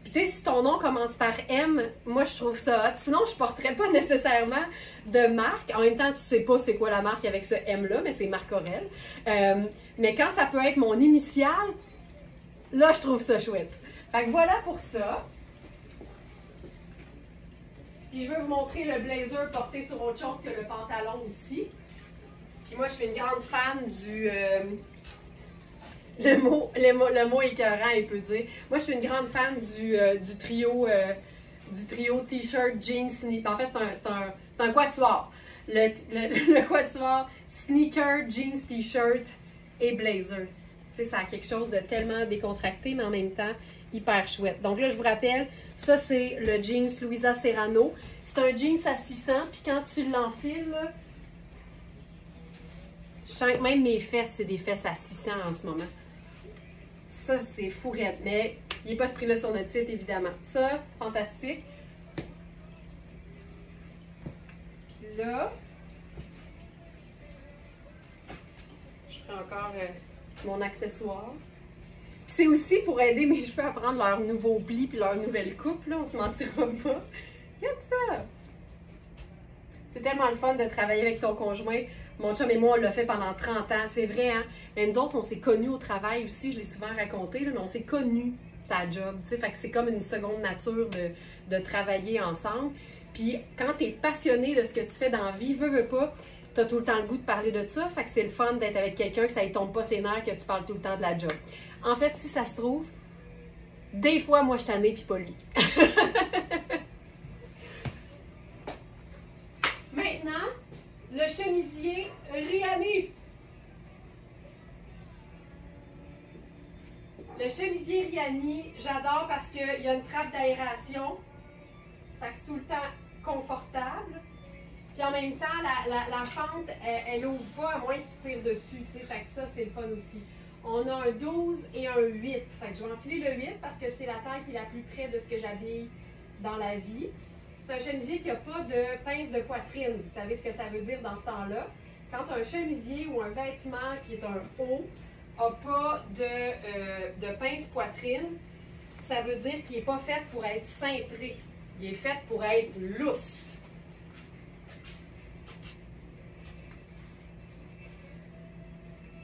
Speaker 1: tu sais, si ton nom commence par M, moi, je trouve ça hot. Sinon, je porterais pas nécessairement de marque. En même temps, tu sais pas c'est quoi la marque avec ce M-là, mais c'est Marc Aurèle. Mais quand ça peut être mon initiale, là, je trouve ça chouette. Fait que voilà pour ça. Puis je veux vous montrer le blazer porté sur autre chose que le pantalon aussi. Puis moi, je suis une grande fan du... le mot écœurant, il peut dire. Moi, je suis une grande fan du trio t-shirt, jeans, sneakers. En fait, c'est un quatuor. Le quatuor, sneaker, jeans, t-shirt et blazer. Tu sais, ça a quelque chose de tellement décontracté, mais en même temps, hyper chouette. Donc là, je vous rappelle, ça, c'est le jeans Louisa Serrano. C'est un jeans à 600, puis quand tu l'enfiles, là, je sens que même mes fesses, c'est des fesses à 600 en ce moment. Ça, c'est fourrette, mais il n'est pas ce prix-là sur notre site, évidemment. Ça, fantastique. Puis là, encore mon accessoire. C'est aussi pour aider mes cheveux à prendre leur nouveau pli puis leur nouvelle coupe, là, on se mentira pas. Regarde ça! C'est tellement le fun de travailler avec ton conjoint. Mon chum et moi, on l'a fait pendant 30 ans, c'est vrai, hein? Mais nous autres, on s'est connus au travail aussi, je l'ai souvent raconté, là, mais on s'est connus, sa job, tu sais, fait que c'est comme une seconde nature de travailler ensemble. Puis quand tu es passionné de ce que tu fais dans la vie, veux pas, tu as tout le temps le goût de parler de ça, fait que c'est le fun d'être avec quelqu'un que ça ne tombe pas ses nerfs, que tu parles tout le temps de la job. En fait, si ça se trouve, des fois, moi, je t'en ai, puis pas lui. Maintenant, le chemisier Rihanni. Le chemisier Rihanni, j'adore parce qu'il y a une trappe d'aération. Fait que c'est tout le temps confortable. Puis en même temps, la fente, elle ouvre pas à moins que tu tires dessus. T'sais. Fait que ça, c'est le fun aussi. On a un 12 et un 8. Fait que je vais enfiler le 8 parce que c'est la taille qui est la plus près de ce que j'habille dans la vie. C'est un chemisier qui n'a pas de pince de poitrine. Vous savez ce que ça veut dire dans ce temps-là. Quand un chemisier ou un vêtement qui est un haut n'a pas de pince poitrine, ça veut dire qu'il n'est pas fait pour être cintré. Il est fait pour être lousse.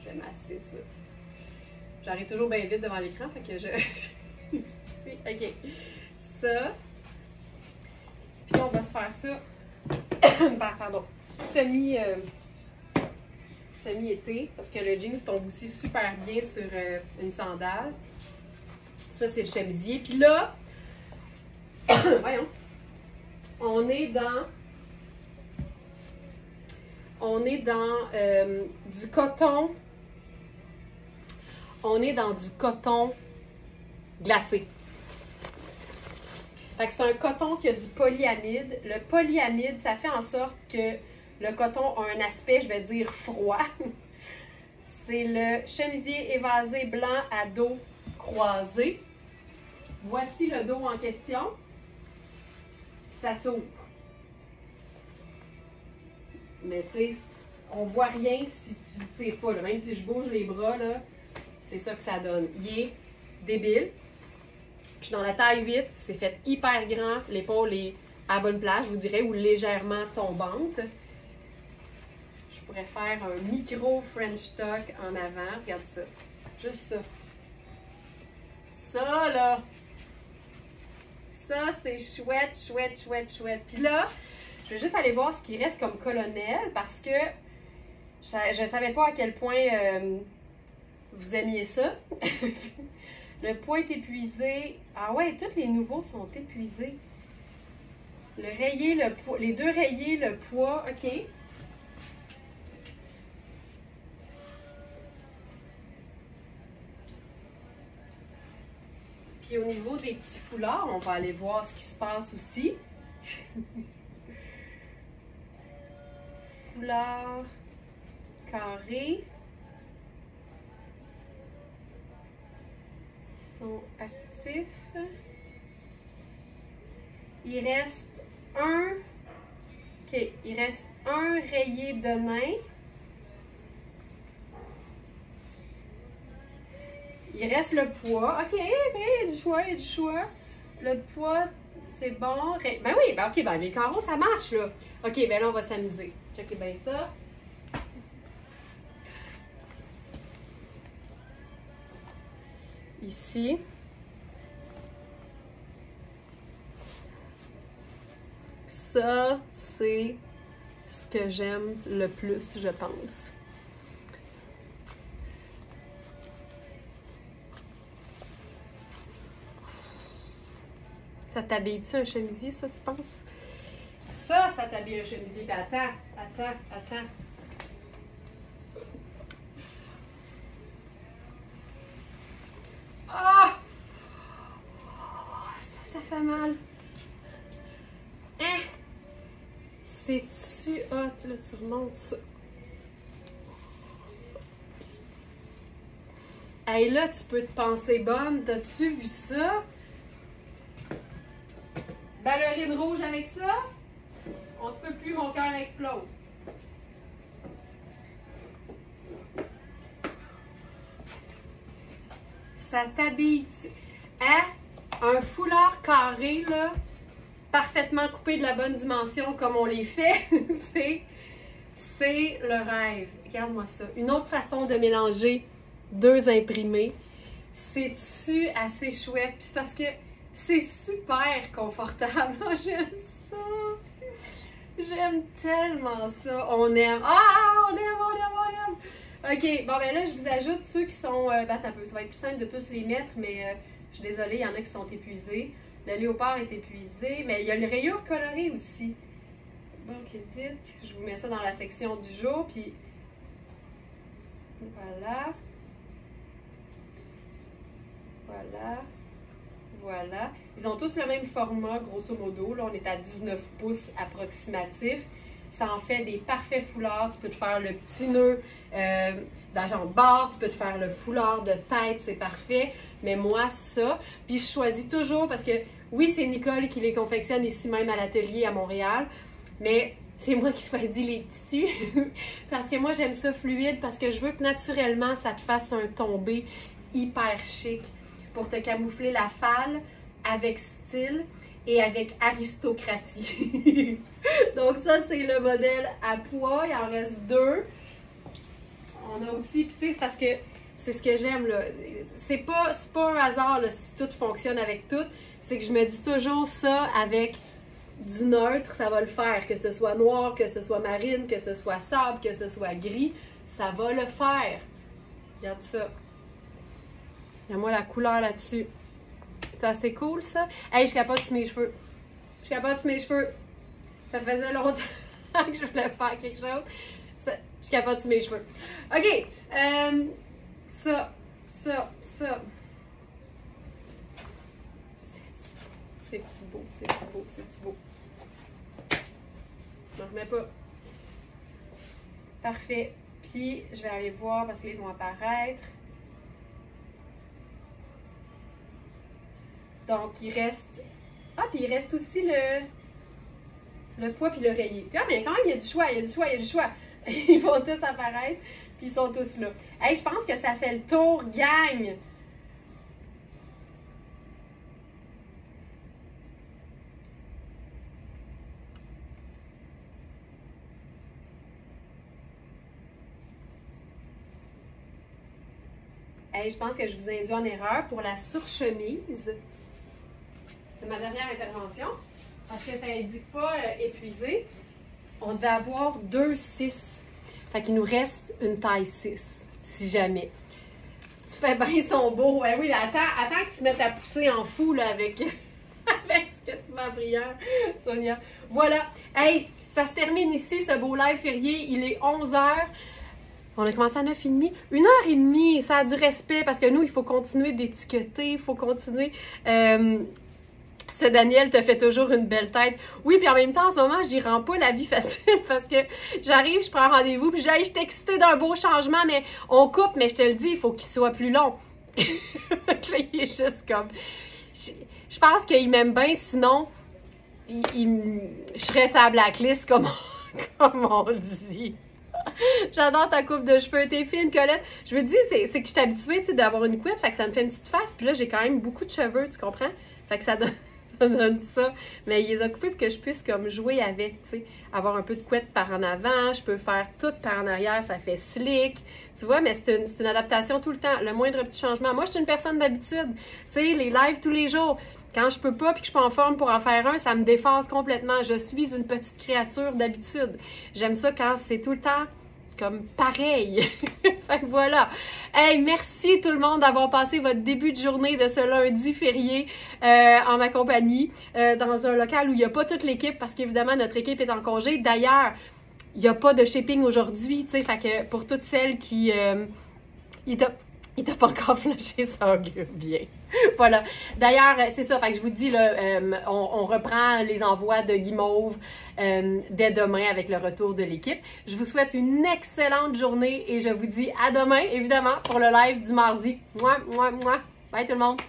Speaker 1: J'aime assez ça. J'arrive toujours bien vite devant l'écran, fait que OK. Ça. Puis on va se faire ça. Pardon. Semi-été, parce que le jeans tombe aussi super bien sur une sandale. Ça, c'est le chemisier. Puis là, voyons, on est dans du coton. On est dans du coton glacé. Fait que c'est un coton qui a du polyamide. Le polyamide, ça fait en sorte que le coton a un aspect, je vais dire, froid. C'est le chemisier évasé blanc à dos croisé. Voici le dos en question. Ça s'ouvre. Mais tu sais, on voit rien si tu tires pas. Là. Même si je bouge les bras, là, c'est ça que ça donne. Il est débile. Je suis dans la taille 8. C'est fait hyper grand. L'épaule est à bonne place, je vous dirais, ou légèrement tombante. Je pourrais faire un micro French tuck en avant. Regarde ça. Juste ça. Ça, là. Ça, c'est chouette, chouette, chouette, chouette. Puis là, je vais juste aller voir ce qui reste comme colonel parce que je ne savais pas à quel point vous aimiez ça. Le poids est épuisé. Ah ouais, tous les nouveaux sont épuisés. Le rayé, le poids, les deux rayés, le poids, OK. Puis au niveau des petits foulards, on va aller voir ce qui se passe aussi. Foulard carré. Ils sont actifs. Il reste un. OK, il reste un rayé de nain. Il reste le poids. OK, ben, il y a du choix, il y a du choix. Le poids, c'est bon. Ben oui, ben OK, ben les carreaux, ça marche, là. OK, ben là, on va s'amuser. Checkez bien ça. Ici. Ça, c'est ce que j'aime le plus, je pense. Ça t'habille-tu un chemisier, ça, tu penses? Ça t'habille un chemisier. Puis attends. Ah! Oh, ça fait mal. Hein? C'est-tu hot? Là, tu remontes ça. Hey, là, tu peux te penser bonne. T'as-tu vu ça? Ballerine rouge avec ça? On se peut plus, mon cœur explose. ça t'habille. Hein? Un foulard carré, là, parfaitement coupé de la bonne dimension comme on les fait, c'est le rêve. Regarde-moi ça. Une autre façon de mélanger deux imprimés. C'est-tu assez chouette? C'est parce que c'est super confortable. Oh, j'aime ça. J'aime tellement ça. On aime. Ah, on aime. OK, bon, ben là, je vous ajoute ceux qui sont... un peu. Ça va être plus simple de tous les mettre, mais je suis désolée, il y en a qui sont épuisés. Le léopard est épuisé, mais il y a le rayure coloré aussi. Bon, Edith, je vous mets ça dans la section du jour, puis voilà. Voilà. Ils ont tous le même format, grosso modo. Là, on est à 19 pouces approximatif. Ça en fait des parfaits foulards. Tu peux te faire le petit nœud d'agent-barre, tu peux te faire le foulard de tête, c'est parfait. Mais moi, ça. Puis je choisis toujours parce que, oui, c'est Nicole qui les confectionne ici même à l'atelier à Montréal. Mais c'est moi qui choisis les tissus. Parce que moi, j'aime ça fluide parce que je veux que naturellement, ça te fasse un tombé hyper chic pour te camoufler la falle avec style et avec aristocratie. Donc ça, c'est le modèle à pois. Il en reste deux. On a aussi, puis tu sais, c'est parce que c'est ce que j'aime, là. C'est pas un hasard, là, si tout fonctionne avec tout. C'est que je me dis toujours ça avec du neutre, ça va le faire. Que ce soit noir, que ce soit marine, que ce soit sable, que ce soit gris, ça va le faire. Regarde ça. Regarde-moi la couleur là-dessus. C'est assez cool, ça. Hey, je capote sur mes cheveux. Je capote sur mes cheveux. Ça faisait longtemps que je voulais faire quelque chose. Je capote sur mes cheveux. OK. Ça. C'est-tu beau? Je ne remets pas. Parfait. Puis, je vais aller voir parce qu'ils vont apparaître. Donc, il reste... Ah, puis il reste aussi le pois puis l'oreiller. Ah, mais quand même, il y a du choix. Ils vont tous apparaître, puis ils sont tous là. Hey, je pense que ça fait le tour, gang! Hey, je pense que je vous ai induit en erreur pour la surchemise. C'est ma dernière intervention. Parce que ça n'indique pas épuisé. On devait avoir 2,6. Fait qu'il nous reste une taille 6, si jamais. Tu fais bien, ils sont beaux. Ouais, oui, attends qu'ils se mettent à pousser en fou là, avec, avec ce que tu m'as appris hier, Sonia. Voilà. Hey, ça se termine ici, ce beau live férié. Il est 11h. On a commencé à 9h30. 1h30, ça a du respect parce que nous, il faut continuer d'étiqueter, il faut continuer. Ce Daniel te fait toujours une belle tête. Oui, puis en même temps, en ce moment, j'y rends pas la vie facile parce que j'arrive, je prends rendez-vous, puis je suis excitée d'un beau changement, mais on coupe, mais je te le dis, il faut qu'il soit plus long. Il est juste comme... Je pense qu'il m'aime bien, sinon, je serais sa blacklist, comme on le dit. J'adore ta coupe de cheveux, t'es fine, Colette. Je veux te dire, c'est que je suis habituée d'avoir une couette, fait que ça me fait une petite face. Puis là, j'ai quand même beaucoup de cheveux, tu comprends? Fait que ça donne ça. Mais il les a coupés pour que je puisse comme jouer avec, tu sais. Avoir un peu de couette par en avant, je peux faire tout par en arrière, ça fait slick. Tu vois, mais c'est une adaptation tout le temps. Le moindre petit changement. Moi, je suis une personne d'habitude. Tu sais, les lives tous les jours. Quand je peux pas puis que je suis pas en forme pour en faire un, ça me déphase complètement. Je suis une petite créature d'habitude. J'aime ça quand c'est tout le temps comme pareil. Fait que voilà. Hey, merci tout le monde d'avoir passé votre début de journée de ce lundi férié en ma compagnie dans un local où il n'y a pas toute l'équipe parce qu'évidemment notre équipe est en congé. D'ailleurs, il n'y a pas de shipping aujourd'hui, tu sais, fait que pour toutes celles qui... il t'a pas encore flashé, ça augure bien. Voilà. D'ailleurs, c'est ça. Fait que je vous dis, là, on reprend les envois de Guimauve dès demain avec le retour de l'équipe. Je vous souhaite une excellente journée et je vous dis à demain, évidemment, pour le live du mardi. Mouah, mouah, mouah. Bye tout le monde!